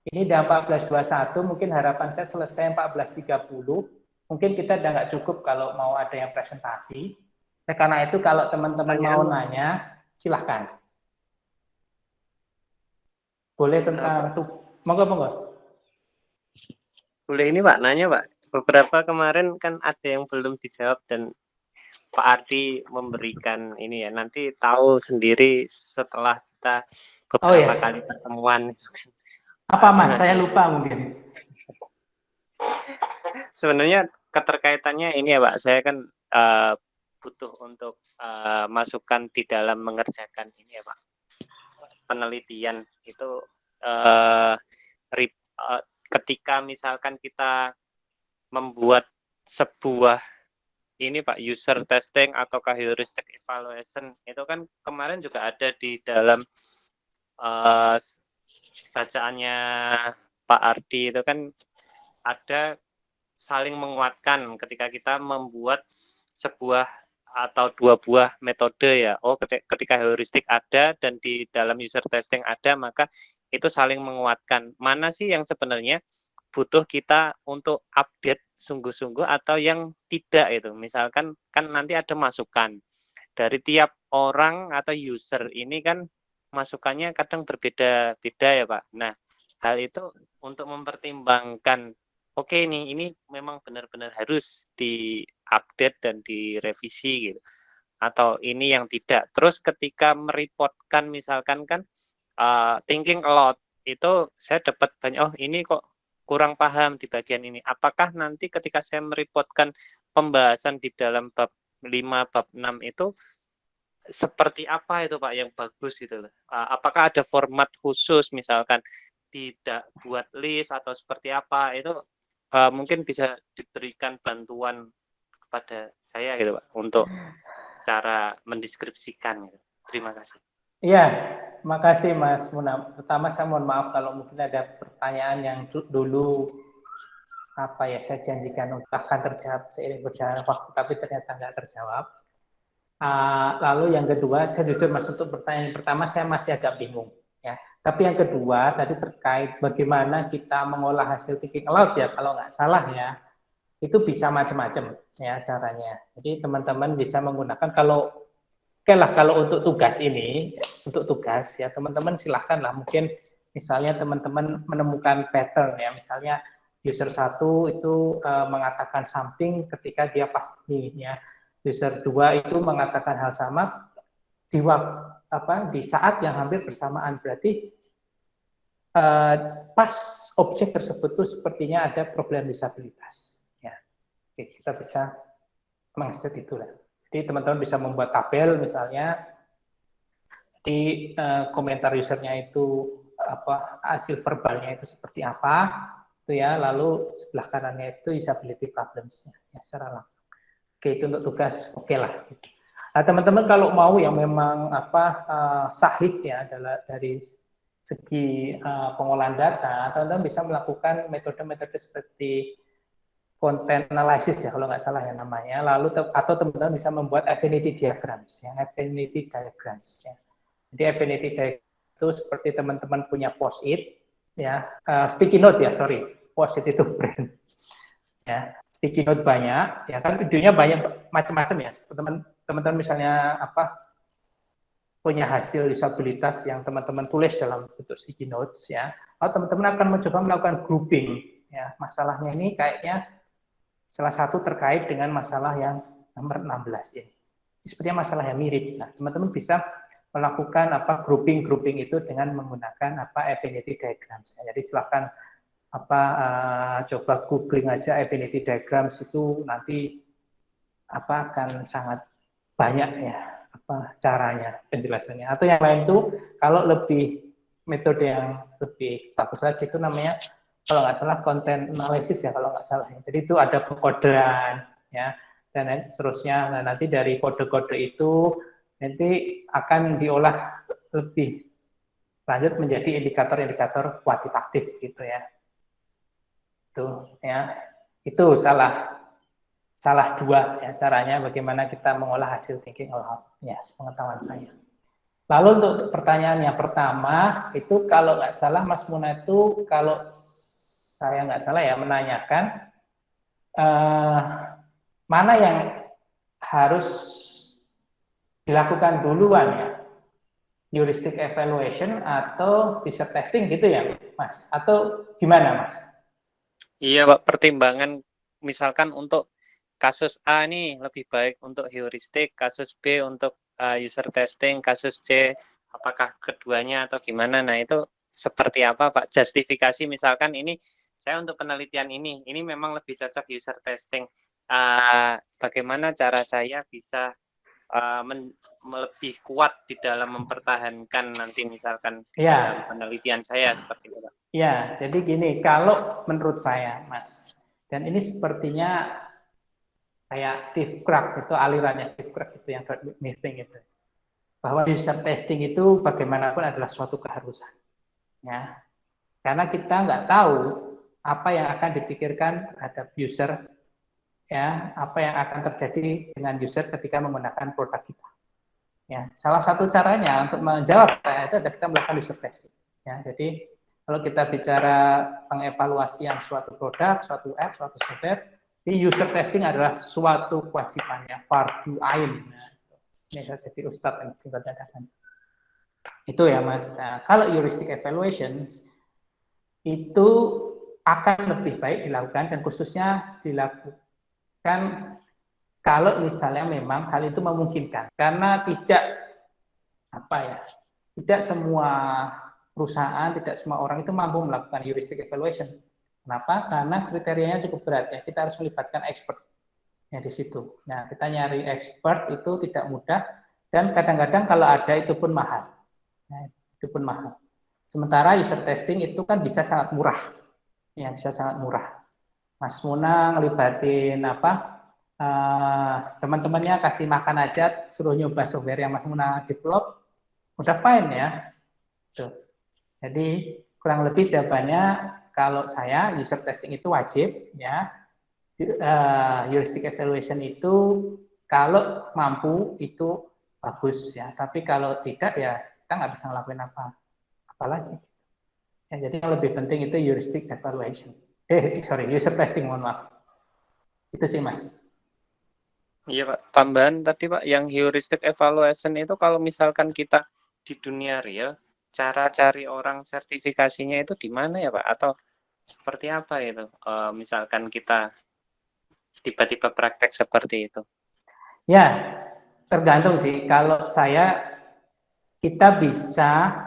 Ini udah 14.21, mungkin harapan saya selesai 14.30. Mungkin kita udah nggak cukup kalau mau ada yang presentasi. Nah, karena itu kalau teman-teman mau nanya, silahkan. Boleh tentang monggo. Boleh ini Pak, nanya Pak. Beberapa kemarin kan ada yang belum dijawab dan Pak Ardi memberikan ini ya. Nanti tahu sendiri setelah kita beberapa kali pertemuan. Apa Mas? Saya lupa mungkin. Sebenarnya keterkaitannya ini ya Pak. Saya kan butuh untuk masukan di dalam mengerjakan ini ya Pak. Penelitian itu ketika misalkan kita membuat sebuah ini Pak, user testing ataukah heuristic evaluation, itu kan kemarin juga ada di dalam bacaannya Pak Ardi, itu kan ada saling menguatkan ketika kita membuat sebuah atau dua buah metode ya. Oh, ketika heuristik ada dan di dalam user testing ada, maka itu saling menguatkan. Mana sih yang sebenarnya butuh kita untuk update sungguh-sungguh atau yang tidak itu. Misalkan kan nanti ada masukan dari tiap orang atau user ini kan masukannya kadang berbeda-beda ya Pak. Nah, hal itu untuk mempertimbangkan oke nih, ini memang benar-benar harus diupdate dan direvisi gitu. Atau ini yang tidak. Terus ketika mereportkan misalkan kan thinking a lot, itu saya dapat banyak, oh ini kok kurang paham di bagian ini. Apakah nanti ketika saya mereportkan pembahasan di dalam bab 5, bab 6 itu seperti apa itu Pak yang bagus gitu loh. Apakah ada format khusus misalkan tidak buat list atau seperti apa, itu mungkin bisa diberikan bantuan kepada saya gitu Pak untuk cara mendeskripsikan gitu. Terima kasih. Iya, makasih Mas Muna. Pertama saya mohon maaf kalau mungkin ada pertanyaan yang dulu saya janjikan untuk akan terjawab seiring berjalan waktu, tapi ternyata nggak terjawab. Lalu yang kedua, saya jujur Mas, untuk pertanyaan pertama saya masih agak bingung ya. Tapi yang kedua tadi terkait bagaimana kita mengolah hasil thinking aloud ya, kalau nggak salah ya, itu bisa macam-macam ya caranya. Jadi teman-teman bisa menggunakan kalau untuk tugas ini, untuk tugas ya teman-teman silahkanlah, mungkin misalnya teman-teman menemukan pattern ya, misalnya user 1 itu mengatakan something ketika dia pasti ya, user 2 itu mengatakan hal sama di saat yang hampir bersamaan, berarti pas objek tersebut itu sepertinya ada problem disabilitas ya. Oke, kita bisa mengestet itulah. Jadi teman-teman bisa membuat tabel misalnya di komentar usernya itu hasil verbalnya itu seperti apa itu ya, lalu sebelah kanannya itu usability problems-nya ya secara langsung. Oke, itu untuk tugas oke lah. Nah, teman-teman kalau mau yang memang sahih ya dari segi pengolahan data, teman-teman bisa melakukan metode-metode seperti content analysis ya kalau nggak salah ya namanya, lalu atau teman-teman bisa membuat affinity diagrams ya, affinity diagrams ya. Jadi affinity diagram itu seperti teman-teman punya post-it ya, sticky note ya, sorry, post-it itu brand ya, sticky note banyak ya kan, videonya banyak macam-macam ya. Teman-teman misalnya punya hasil disabilitas yang teman-teman tulis dalam bentuk sticky notes ya, atau teman-teman akan mencoba melakukan grouping ya, masalahnya ini kayaknya salah satu terkait dengan masalah yang nomor 16 ini. Sepertinya masalah yang mirip. Nah, teman-teman bisa melakukan grouping itu dengan menggunakan affinity diagrams. Jadi silakan coba googling aja affinity diagrams, itu nanti akan sangat banyak ya caranya, penjelasannya. Atau yang lain tuh kalau lebih metode yang lebih bagus lagi itu namanya kalau nggak salah content analysis ya kalau nggak salah. Jadi itu ada pengkodean ya dan seterusnya. Nah, nanti dari kode-kode itu nanti akan diolah lebih lanjut menjadi indikator-indikator kuantitatif gitu ya. Itu ya. Itu salah dua ya caranya bagaimana kita mengolah hasil thinking aloud ya, pengetahuan saya. Lalu untuk pertanyaan yang pertama itu kalau nggak salah Mas Muna itu kalau saya nggak salah ya menanyakan mana yang harus dilakukan duluan ya, heuristic evaluation atau user testing gitu ya Mas, atau gimana Mas? Iya Pak, pertimbangan misalkan untuk kasus A nih lebih baik untuk heuristik, kasus B untuk user testing, kasus C apakah keduanya atau gimana, nah itu seperti apa Pak? Justifikasi misalkan ini saya untuk penelitian ini memang lebih cocok user testing. Bagaimana cara saya bisa lebih kuat di dalam mempertahankan nanti misalkan di Ya. dalam penelitian saya seperti itu, Pak. Ya, jadi gini, kalau menurut saya, Mas, dan ini sepertinya kayak Steve Krug itu, alirannya Steve Krug itu yang meeting itu, bahwa user testing itu bagaimanapun adalah suatu keharusan, ya, karena kita nggak tahu apa yang akan dipikirkan terhadap user, ya, apa yang akan terjadi dengan user ketika menggunakan produk kita. Ya, salah satu caranya untuk menjawab itu adalah kita melakukan user testing. Ya, jadi kalau kita bicara pengevaluasian suatu produk, suatu app, suatu software, di user testing adalah suatu kewajibannya, fardhu ain. Nah, ini saya jadi ustadz yang singkat katakan. Itu ya Mas. Nah, kalau heuristic evaluation itu akan lebih baik dilakukan dan khususnya dilakukan kalau misalnya memang hal itu memungkinkan, karena tidak semua perusahaan, tidak semua orang itu mampu melakukan heuristic evaluation. Kenapa? Karena kriterianya cukup berat ya. Kita harus melibatkan expert ya di situ. Nah, kita nyari expert itu tidak mudah dan kadang-kadang kalau ada itu pun mahal. Nah, itu pun mahal. Sementara user testing itu kan bisa sangat murah. Ya, bisa sangat murah. Mas Muna ngelibatin teman-temannya kasih makan aja, suruh nyoba software yang Mas Muna develop, udah fine ya. Tuh. Jadi kurang lebih jawabannya kalau saya user testing itu wajib ya. Heuristic evaluation itu kalau mampu itu bagus ya. Tapi kalau tidak ya kita nggak bisa ngelakuin apa lagi. Ya, jadi yang lebih penting itu heuristic evaluation. User testing, mohon maaf. Itu sih Mas. Iya Pak, tambahan tadi Pak, yang heuristic evaluation itu kalau misalkan kita di dunia real, cara cari orang sertifikasinya itu di mana ya Pak? Atau seperti apa itu? Misalkan kita tiba-tiba praktek seperti itu. Ya, tergantung sih. Kalau kita bisa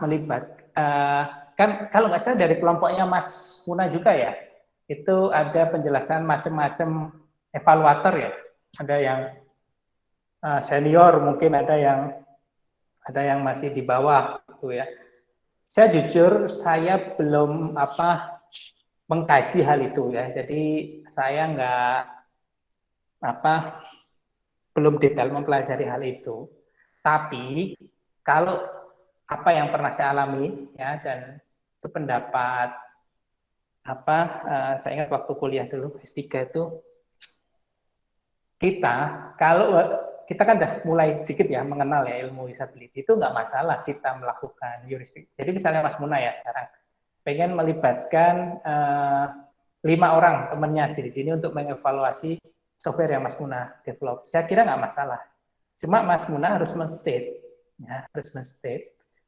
kan kalau nggak salah dari kelompoknya Mas Muna juga ya, itu ada penjelasan macam-macam evaluator ya. Ada yang senior, mungkin ada yang masih di bawah gitu ya. Saya jujur saya belum mengkaji hal itu ya. Jadi saya belum detail mempelajari hal itu. Tapi kalau apa yang pernah saya alami ya, dan itu pendapat saya ingat waktu kuliah dulu S3 itu, kita kan udah mulai sedikit ya mengenal ya ilmu usability, itu nggak masalah kita melakukan heuristic. Jadi misalnya Mas Muna ya sekarang pengen melibatkan 5 orang temannya di sini untuk mengevaluasi software yang Mas Muna develop. Saya kira nggak masalah. Cuma Mas Muna harus men-state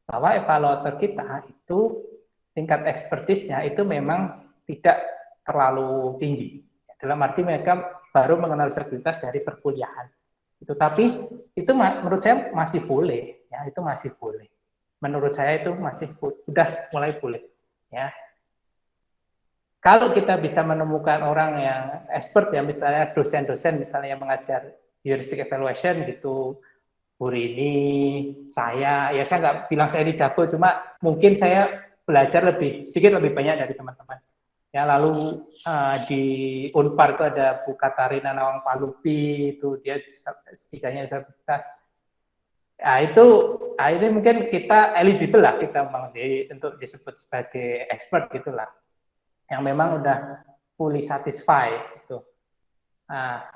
bahwa evaluator kita itu tingkat ekspertisnya itu memang tidak terlalu tinggi. Dalam arti mereka baru mengenal usabilitas dari perkuliahan. Tapi itu menurut saya masih boleh, ya itu masih boleh. Menurut saya itu masih udah mulai boleh, ya. Kalau kita bisa menemukan orang yang expert ya, misalnya dosen-dosen misalnya yang mengajar heuristic evaluation gitu, Bu Rini, saya nggak bilang saya ini jago, cuma mungkin saya belajar sedikit lebih banyak dari teman-teman. Ya, lalu di Unpar itu ada Bu Katarina Nawang Palupi, itu dia S3-nya usabilitas. Nah, ini mungkin kita eligible lah kita untuk disebut sebagai expert gitulah. Yang memang udah fully satisfied gitu. Nah,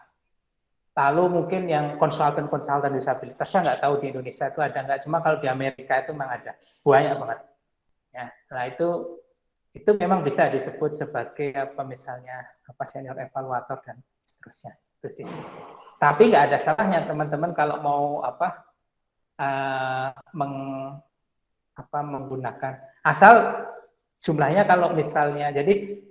lalu mungkin yang konsultan disabilitas, saya nggak tahu di Indonesia itu ada nggak, cuma kalau di Amerika itu memang ada, banyak banget. Ya, nah itu memang bisa disebut sebagai misalnya senior evaluator dan seterusnya. Itu sih. Tapi nggak ada salahnya teman-teman kalau mau menggunakan, asal jumlahnya kalau misalnya, jadi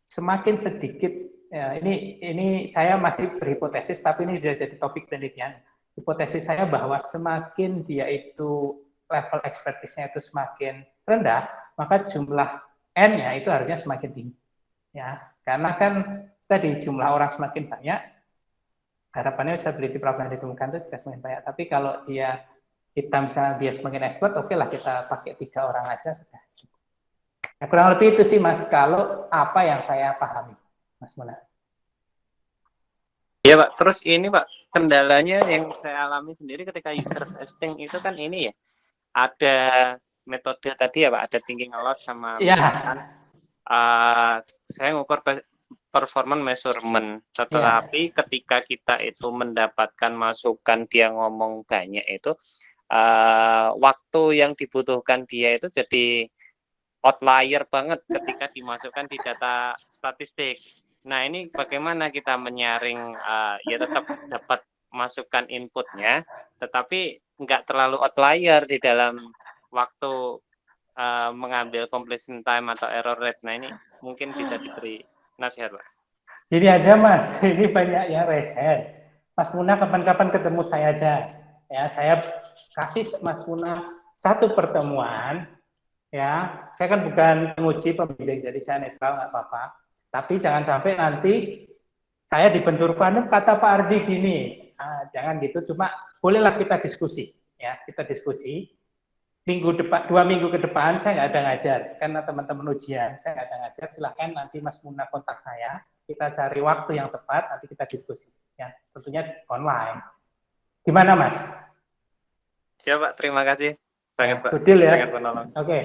semakin sedikit ya, ini saya masih berhipotesis, tapi ini sudah jadi topik penelitian. Hipotesis saya bahwa semakin dia itu level ekspertisnya itu semakin rendah, maka jumlah N-nya itu harusnya semakin tinggi. Ya, karena kan tadi jumlah orang semakin banyak, harapannya usability problem yang ditemukan itu juga semakin banyak. Tapi kalau kita misalnya dia semakin expert, oke lah kita pakai 3 orang aja sudah. Ya, kurang lebih itu sih Mas, kalau apa yang saya pahami, Mas Muna. Ya Pak, terus ini Pak, kendalanya yang saya alami sendiri ketika user testing itu kan ini ya, ada metode tadi ya Pak, ada thinking a lot sama misalkan saya ngukur performance measurement, tetapi ketika kita itu mendapatkan masukan dia ngomong banyak itu, waktu yang dibutuhkan dia itu jadi outlier banget ketika dimasukkan di data statistik. Nah ini bagaimana kita menyaring, ya tetap dapat masukan inputnya, tetapi nggak terlalu outlier di dalam waktu mengambil completion time atau error rate. Nah ini mungkin bisa diberi nasihat Pak. Ini aja Mas, ini banyak yang reset. Mas Muna kapan-kapan ketemu saya aja. Ya, saya kasih Mas Muna satu pertemuan. Ya, saya kan bukan penguji pembimbing, jadi saya netral nggak apa-apa. Tapi jangan sampai nanti saya dibenturkan kata Pak Ardi gini. Jangan gitu, cuma bolehlah kita diskusi. Ya, kita diskusi. 2 minggu ke depan saya nggak ada ngajar, karena teman-teman ujian saya nggak ada ngajar. Silahkan nanti Mas Muna kontak saya, kita cari waktu yang tepat, nanti kita diskusi. Ya, tentunya online. Gimana Mas? Ya Pak, terima kasih. Sangat Pak. Good deal ya. Sangat menolong. Oke.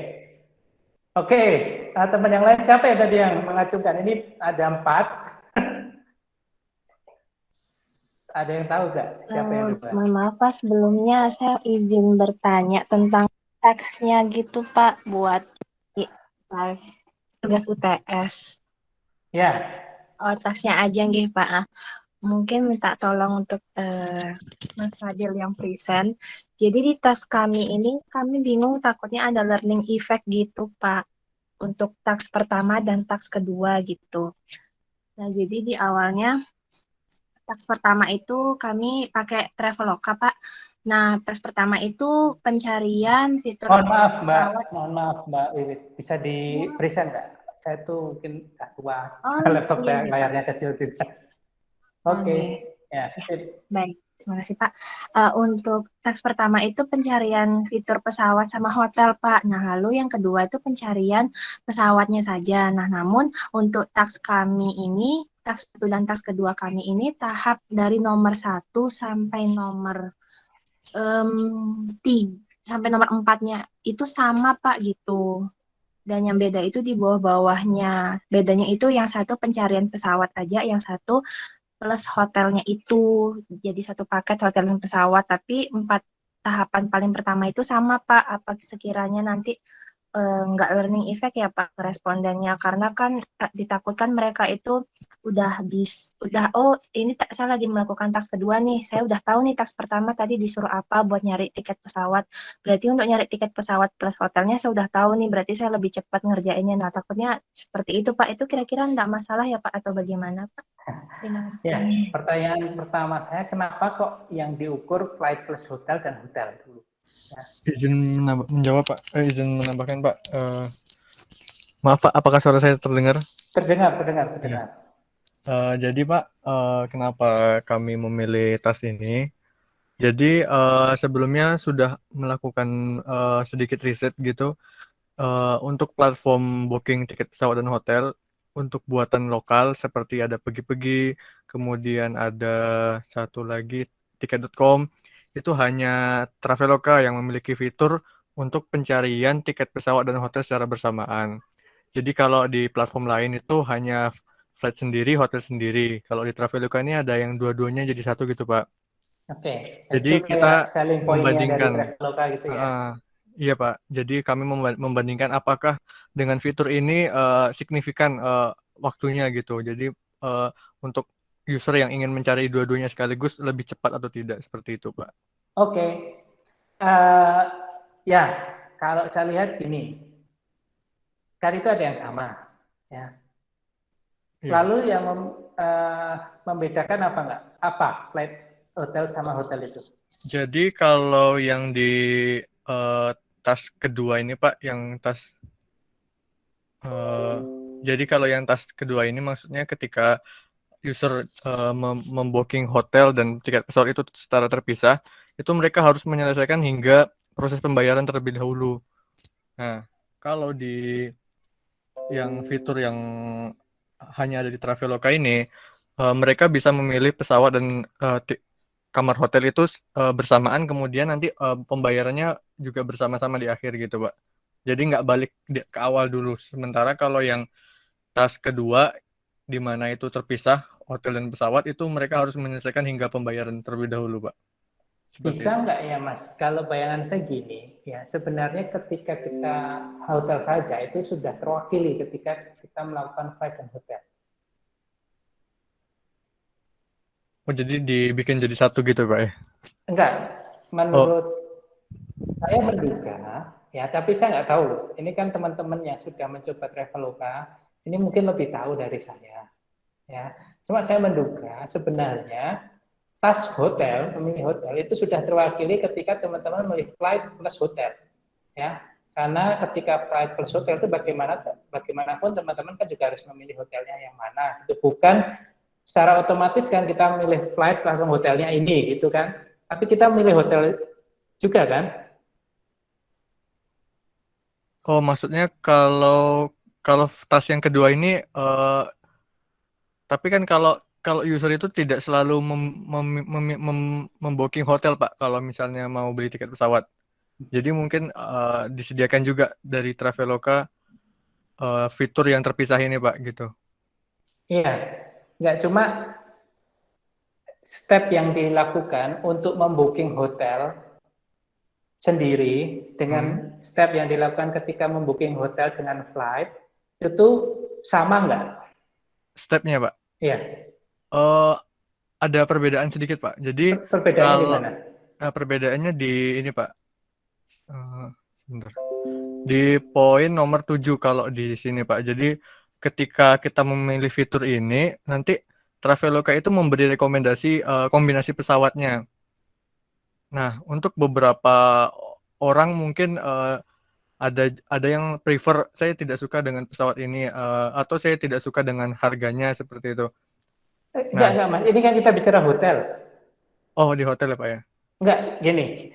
Teman yang lain siapa ya tadi yang mengacungkan? Ini ada 4. Ada yang tahu nggak siapa yang lupa? Mohon maaf Pak, sebelumnya saya izin bertanya tentang teksnya gitu Pak, buat tugas UTS. Ya. Oh, teksnya aja nggih Pak. Mungkin minta tolong untuk Mas Fadil yang present. Jadi di tas kami ini kami bingung, takutnya ada learning effect gitu Pak, untuk task pertama dan task kedua gitu. Nah jadi di awalnya task pertama itu kami pakai Traveloka Pak. Nah task pertama itu pencarian fitur. Mohon maaf Mbak Wiwit, bisa di present nggak? Saya tuh mungkin tua, laptop saya layarnya kecil juga. Oke. Ya. Baik, terima kasih Pak. Untuk task pertama itu pencarian fitur pesawat sama hotel Pak. Nah lalu yang kedua itu pencarian pesawatnya saja. Nah namun untuk task kami ini, task 1 dan task kedua kami ini tahap dari nomor 1 sampai nomor 3 sampai nomor 4-nya itu sama Pak gitu. Dan yang beda itu di bawah-bawahnya. Bedanya itu yang satu pencarian pesawat aja, yang satu plus hotelnya itu. Jadi satu paket hotel dan pesawat, tapi 4 tahapan paling pertama itu sama Pak. Apa sekiranya nanti nggak learning effect ya Pak respondennya, karena kan ditakutkan mereka itu udah ini saya lagi melakukan task kedua nih, saya udah tahu nih task pertama tadi disuruh apa buat nyari tiket pesawat, berarti untuk nyari tiket pesawat plus hotelnya saya udah tahu nih, berarti saya lebih cepat ngerjainnya. Nah takutnya seperti itu Pak. Itu kira-kira nggak masalah ya Pak atau bagaimana Pak? Terima kasih. Ya, pertanyaan pertama saya, kenapa kok yang diukur flight plus hotel dan hotel dulu? Ya. Izin menjawab Pak, izin menambahkan Pak. Maaf Pak, apakah suara saya terdengar? Terdengar. Ya. Jadi Pak, kenapa kami memilih tas ini? Jadi sebelumnya sudah melakukan sedikit riset gitu untuk platform booking tiket pesawat dan hotel untuk buatan lokal seperti ada Pergi-Pergi, kemudian ada satu lagi tiket.com. Itu hanya Traveloka yang memiliki fitur untuk pencarian tiket pesawat dan hotel secara bersamaan. Jadi kalau di platform lain itu hanya flight sendiri, hotel sendiri. Kalau di Traveloka ini ada yang dua-duanya jadi satu gitu Pak. Oke. Jadi itu kita selling point-nya membandingkan. dari Traveloka gitu ya. Iya Pak. Jadi kami membandingkan apakah dengan fitur ini signifikan waktunya gitu. Jadi untuk user yang ingin mencari dua-duanya sekaligus lebih cepat atau tidak, seperti itu Pak. Oke. Ya, kalau saya lihat gini, kan itu ada yang sama, ya. Lalu yang membedakan apa enggak? Apa flight hotel sama hotel itu? Jadi kalau yang di tas kedua ini Pak, yang tas jadi kalau yang tas kedua ini maksudnya ketika user membooking hotel dan tiket pesawat itu secara terpisah, itu mereka harus menyelesaikan hingga proses pembayaran terlebih dahulu. Nah, kalau di yang fitur yang hanya ada di Traveloka ini, mereka bisa memilih pesawat dan kamar hotel itu bersamaan, kemudian nanti pembayarannya juga bersama-sama di akhir gitu, Pak. Jadi nggak balik ke awal dulu. Sementara kalau yang tas kedua, di mana itu terpisah, hotel dan pesawat, itu mereka harus menyelesaikan hingga pembayaran terlebih dahulu, Pak. Seperti Bisa nggak ya Mas, kalau bayangan saya gini, ya sebenarnya ketika kita hotel saja itu sudah terwakili ketika kita melakukan flight dan hotel. Oh, jadi dibikin jadi satu gitu, Pak ya? Enggak, menurut saya menduga, ya tapi saya nggak tahu. Ini kan teman-teman yang sudah mencoba Traveloka, ini mungkin lebih tahu dari saya. Ya, cuma saya menduga sebenarnya tas hotel, memilih hotel itu sudah terwakili ketika teman-teman memilih flight plus hotel, ya. Karena ketika flight plus hotel itu bagaimanapun teman-teman kan juga harus memilih hotelnya yang mana. Itu bukan secara otomatis kan kita memilih flight langsung hotelnya ini, gitu kan. Tapi kita memilih hotel juga kan. Oh, maksudnya kalau tas yang kedua ini, tapi kan kalau user itu tidak selalu membooking hotel, Pak, kalau misalnya mau beli tiket pesawat. Jadi mungkin disediakan juga dari Traveloka fitur yang terpisah ini, Pak, gitu. Iya, nggak cuma step yang dilakukan untuk membooking hotel sendiri dengan step yang dilakukan ketika membooking hotel dengan flight, itu sama nggak? Stepnya, Pak? Iya. Ada perbedaan sedikit, Pak. Jadi perbedaannya di mana? Perbedaannya di ini, Pak. Sebentar. Di poin nomor 7 kalau di sini, Pak. Jadi ketika kita memilih fitur ini, nanti Traveloka itu memberi rekomendasi kombinasi pesawatnya. Nah, untuk beberapa orang mungkin ada yang prefer, saya tidak suka dengan pesawat ini, atau saya tidak suka dengan harganya, seperti itu. Enggak, Mas. Ini kan kita bicara hotel. Oh, di hotel ya, Pak ya? Enggak, gini.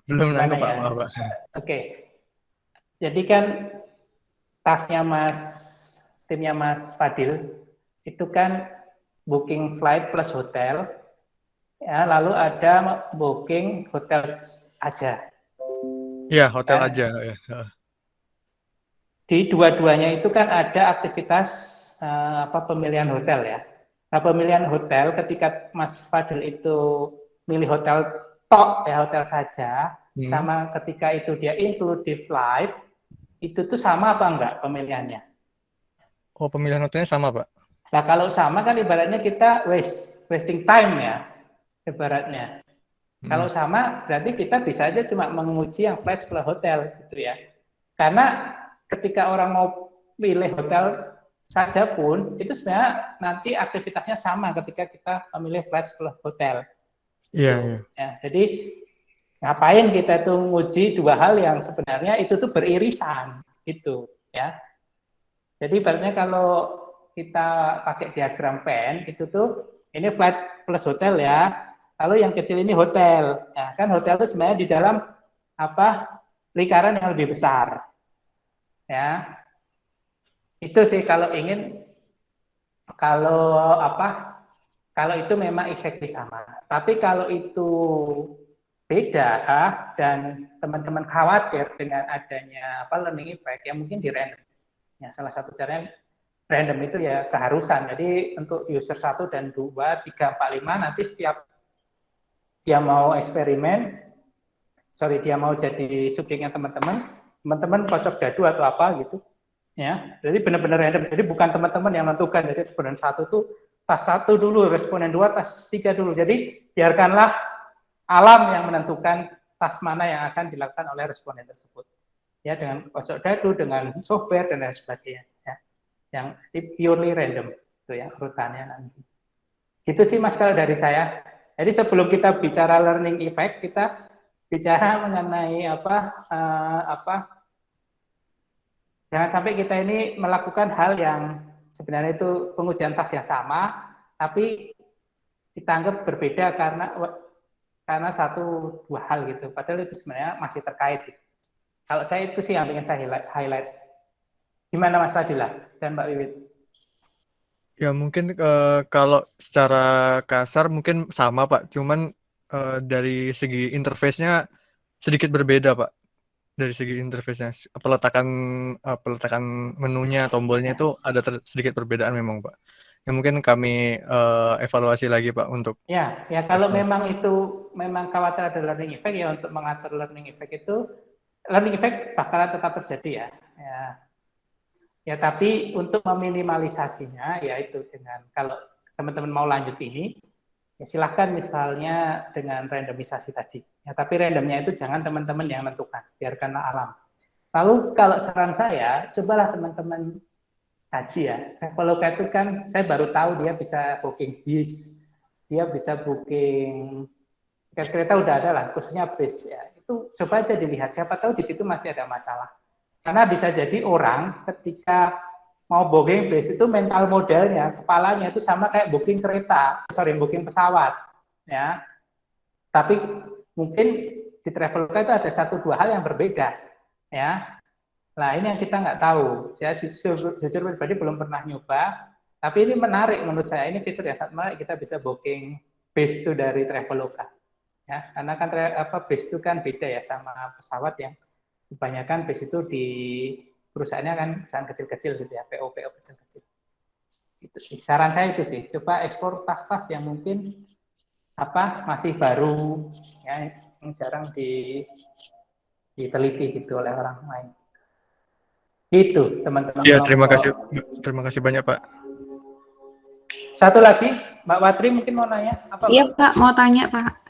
Belum nangkep, Pak. Ya? Maaf, Pak. Oke. Jadi kan tasnya timnya Mas Fadil, itu kan booking flight plus hotel, ya, lalu ada booking hotel aja. Iya, hotel aja. Ya. Di dua-duanya itu kan ada aktivitas pemilihan hotel ya. Nah, pemilihan hotel ketika Mas Fadil itu milih hotel tok ya, hotel saja, sama ketika itu dia include di flight, itu tuh sama apa enggak pemilihannya? Oh, pemilihan hotelnya sama, Pak. Nah, kalau sama kan ibaratnya kita wasting time ya, ibaratnya. Kalau sama berarti kita bisa aja cuma menguji yang flight plus hotel gitu ya. Karena ketika orang mau pilih hotel saja pun itu sebenarnya nanti aktivitasnya sama ketika kita memilih flight plus hotel. Iya. Ya, jadi ngapain kita tuh nguji dua hal yang sebenarnya itu tuh beririsan gitu ya. Jadi ibaratnya kalau kita pakai diagram Venn itu tuh ini flight plus hotel ya. Lalu yang kecil ini hotel. Ya, kan hotel itu sebenarnya di dalam lingkaran yang lebih besar. Ya. Itu sih kalau itu memang exactly sama. Tapi kalau itu beda dan teman-teman khawatir dengan adanya learning effect, ya mungkin di random. Ya, salah satu caranya random itu ya keharusan. Jadi untuk user 1 dan 2, 3, 4, 5 nanti setiap dia mau eksperimen, dia mau jadi subjeknya teman-teman kocok dadu atau apa gitu. Ya, jadi benar-benar random. Jadi bukan teman-teman yang menentukan. Jadi responden 1 tuh tas 1 dulu, responden 2 tas 3 dulu. Jadi biarkanlah alam yang menentukan tas mana yang akan dilakukan oleh responden tersebut. Ya, dengan kocok dadu, dengan software dan lain sebagainya. Ya, yang purely random itu ya urutannya nanti. Gitu sih Mas kalau dari saya. Jadi sebelum kita bicara learning effect, kita bicara mengenai jangan sampai kita ini melakukan hal yang sebenarnya itu pengujian tas yang sama, tapi kita anggap berbeda karena satu dua hal gitu. Padahal itu sebenarnya masih terkait. Gitu. Kalau saya itu sih yang ingin saya highlight. Gimana Mas Fadilah dan Mbak Wiwit? Ya mungkin kalau secara kasar mungkin sama Pak, cuman dari segi interface-nya sedikit berbeda Pak. Dari segi interface-nya, peletakan menunya, tombolnya itu ada sedikit perbedaan memang Pak. Ya mungkin kami evaluasi lagi Pak untuk Ya kalau tesnya. memang khawatir ada learning effect ya, untuk mengatur learning effect bakalan tetap terjadi ya. Ya, tapi untuk meminimalisasinya, yaitu dengan kalau teman-teman mau lanjut ini, ya silahkan misalnya dengan randomisasi tadi. Ya, tapi randomnya itu jangan teman-teman yang menentukan, biarkanlah alam. Lalu kalau saran saya, cobalah teman-teman kaji ya. Traveloka itu kan saya baru tahu dia bisa booking bis, dia bisa booking tiket kereta udah ada lah, khususnya bis ya. Itu coba aja dilihat, siapa tahu di situ masih ada masalah. Karena bisa jadi orang ketika mau booking bis itu mental modalnya, kepalanya itu sama kayak booking booking pesawat. Ya. Tapi mungkin di Traveloka itu ada 1-2 hal yang berbeda. Ya. Nah ini yang kita nggak tahu. Saya jujur pribadi belum pernah nyoba, tapi ini menarik menurut saya. Ini fitur yang sangat menarik, kita bisa booking bis itu dari Traveloka. Ya, karena kan bis itu kan beda ya sama pesawat yang kebanyakan bis itu di perusahaannya kan perusahaan kecil-kecil gitu ya, PO kecil-kecil. Itu sih. Saran saya itu sih, coba ekspor tas-tas yang mungkin masih baru, ya, yang jarang diteliti gitu oleh orang lain. Gitu, teman-teman. Iya, terima kasih banyak Pak. Satu lagi, Mbak Watri mungkin mau nanya apa? Iya Pak, mau tanya Pak.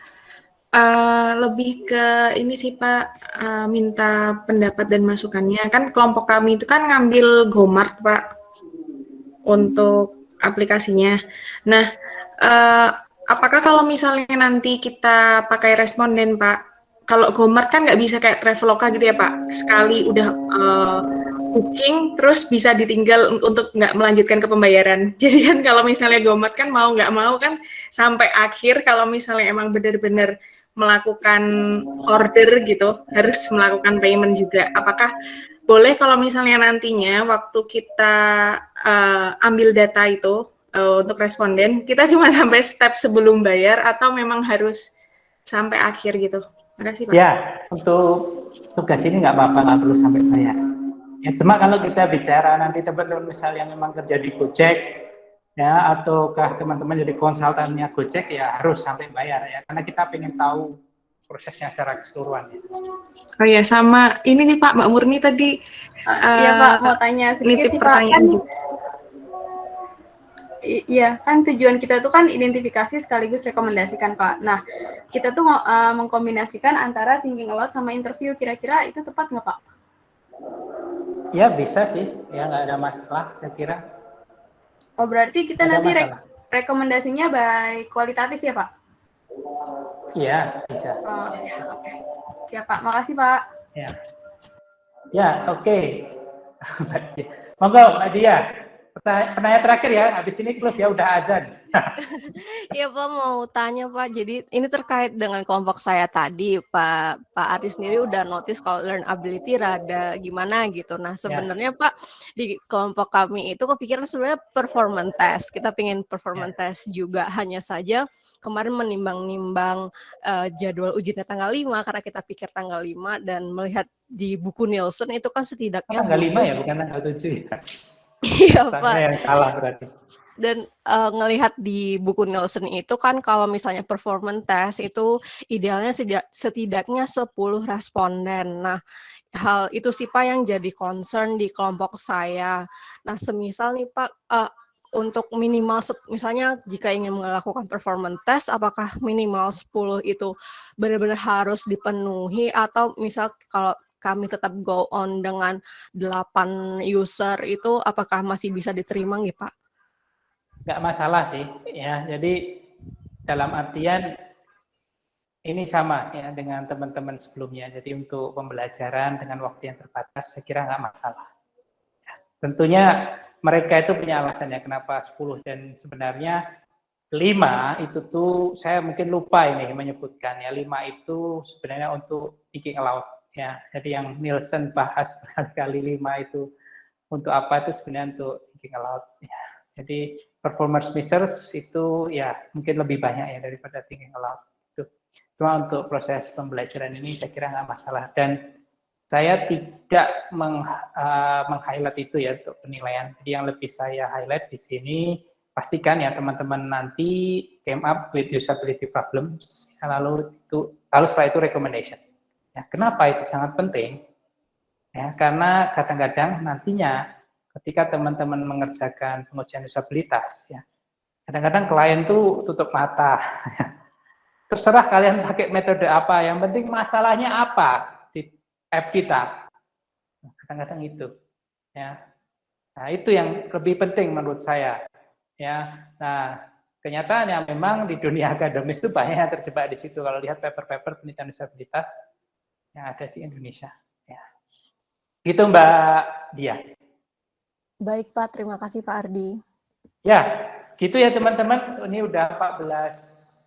Lebih ke ini sih Pak, minta pendapat dan masukannya. Kan kelompok kami itu kan ngambil Gomart Pak untuk aplikasinya. Nah, apakah kalau misalnya nanti kita pakai responden Pak, kalau Gomart kan nggak bisa kayak Traveloka gitu ya Pak, sekali udah booking terus bisa ditinggal untuk nggak melanjutkan ke pembayaran. Jadi kan kalau misalnya Gomart kan mau nggak mau kan sampai akhir, kalau misalnya emang benar-benar melakukan order gitu, harus melakukan payment juga. Apakah boleh kalau misalnya nantinya waktu kita ambil data itu untuk responden, kita cuma sampai step sebelum bayar atau memang harus sampai akhir gitu? Makasih Pak. Ya, untuk tugas ini nggak apa-apa, nggak perlu sampai bayar. Ya, cuma kalau kita bicara nanti teman-teman misalnya memang kerja di Gojek, ya, ataukah teman-teman jadi konsultannya Gojek, ya harus sampai bayar ya, karena kita ingin tahu prosesnya secara keseluruhan. Ya. Oh ya, sama ini sih Pak, Mbak Murni tadi. Iya Pak, mau tanya sedikit sih Pak. Iya, kan tujuan kita tuh kan identifikasi sekaligus rekomendasikan Pak. Nah, kita tuh mengkombinasikan antara thinking aloud sama interview. Kira-kira itu tepat nggak Pak? Ya bisa sih, ya nggak ada masalah saya kira. Oh berarti kita nanti rekomendasinya by kualitatif ya Pak? Iya bisa. Oh, oke. Siap Pak, makasih Pak. Ya oke. Monggo Mbak Dia. Pertanyaan terakhir ya, habis ini close ya, udah azan. Iya Pak, mau tanya Pak, jadi ini terkait dengan kelompok saya tadi, Pak Aris sendiri udah notice kalau learnability rada gimana gitu. Nah sebenarnya Pak, di kelompok kami itu kepikiran sebenarnya performance test, kita pengen performance test juga, hanya saja kemarin menimbang-nimbang jadwal ujiannya tanggal 5, karena kita pikir tanggal 5, dan melihat di buku Nielsen itu kan setidaknya tanggal 5 ya, bukan tanggal 7 ya? Iya Pak. Yang salah berarti. Dan ngelihat di buku Nielsen itu kan kalau misalnya performance test itu idealnya setidaknya 10 responden. Nah, hal itu sih Pak yang jadi concern di kelompok saya. Nah, semisal nih Pak, untuk minimal misalnya jika ingin melakukan performance test, apakah minimal 10 itu benar-benar harus dipenuhi, atau misal kalau kami tetap go on dengan 8 user itu apakah masih bisa diterima nggih Pak? Nggak masalah sih ya, jadi dalam artian ini sama ya dengan teman-teman sebelumnya, jadi untuk pembelajaran dengan waktu yang terbatas saya kira nggak masalah ya. Tentunya mereka itu punya alasannya kenapa 10 dan sebenarnya 5 itu tuh saya mungkin lupa ini menyebutkan ya, 5 itu sebenarnya untuk thinking aloud ya. Jadi yang Nielsen bahas berkali-kali 5 itu untuk apa, itu sebenarnya untuk thinking aloud ya. Jadi performance measures itu ya mungkin lebih banyak ya daripada thinking aloud. Itu. Cuma untuk proses pembelajaran ini saya kira nggak masalah, dan saya tidak meng-highlight itu ya untuk penilaian. Jadi yang lebih saya highlight di sini, pastikan ya teman-teman nanti came up with usability problems, lalu setelah itu recommendation. Ya, kenapa itu sangat penting? Ya, karena kadang-kadang nantinya ketika teman-teman mengerjakan pengujian usabilitas, ya, kadang-kadang klien tuh tutup mata. Terserah kalian pakai metode apa, yang penting masalahnya apa di app kita. Kadang-kadang itu. Ya. Nah, itu yang lebih penting menurut saya. Ya. Nah, kenyataannya memang di dunia akademis itu banyak yang terjebak di situ. Kalau lihat paper-paper penelitian usabilitas yang ada di Indonesia. Ya. Gitu Mbak Dia. Baik Pak, terima kasih Pak Ardi. Ya, gitu ya teman-teman. Ini udah 14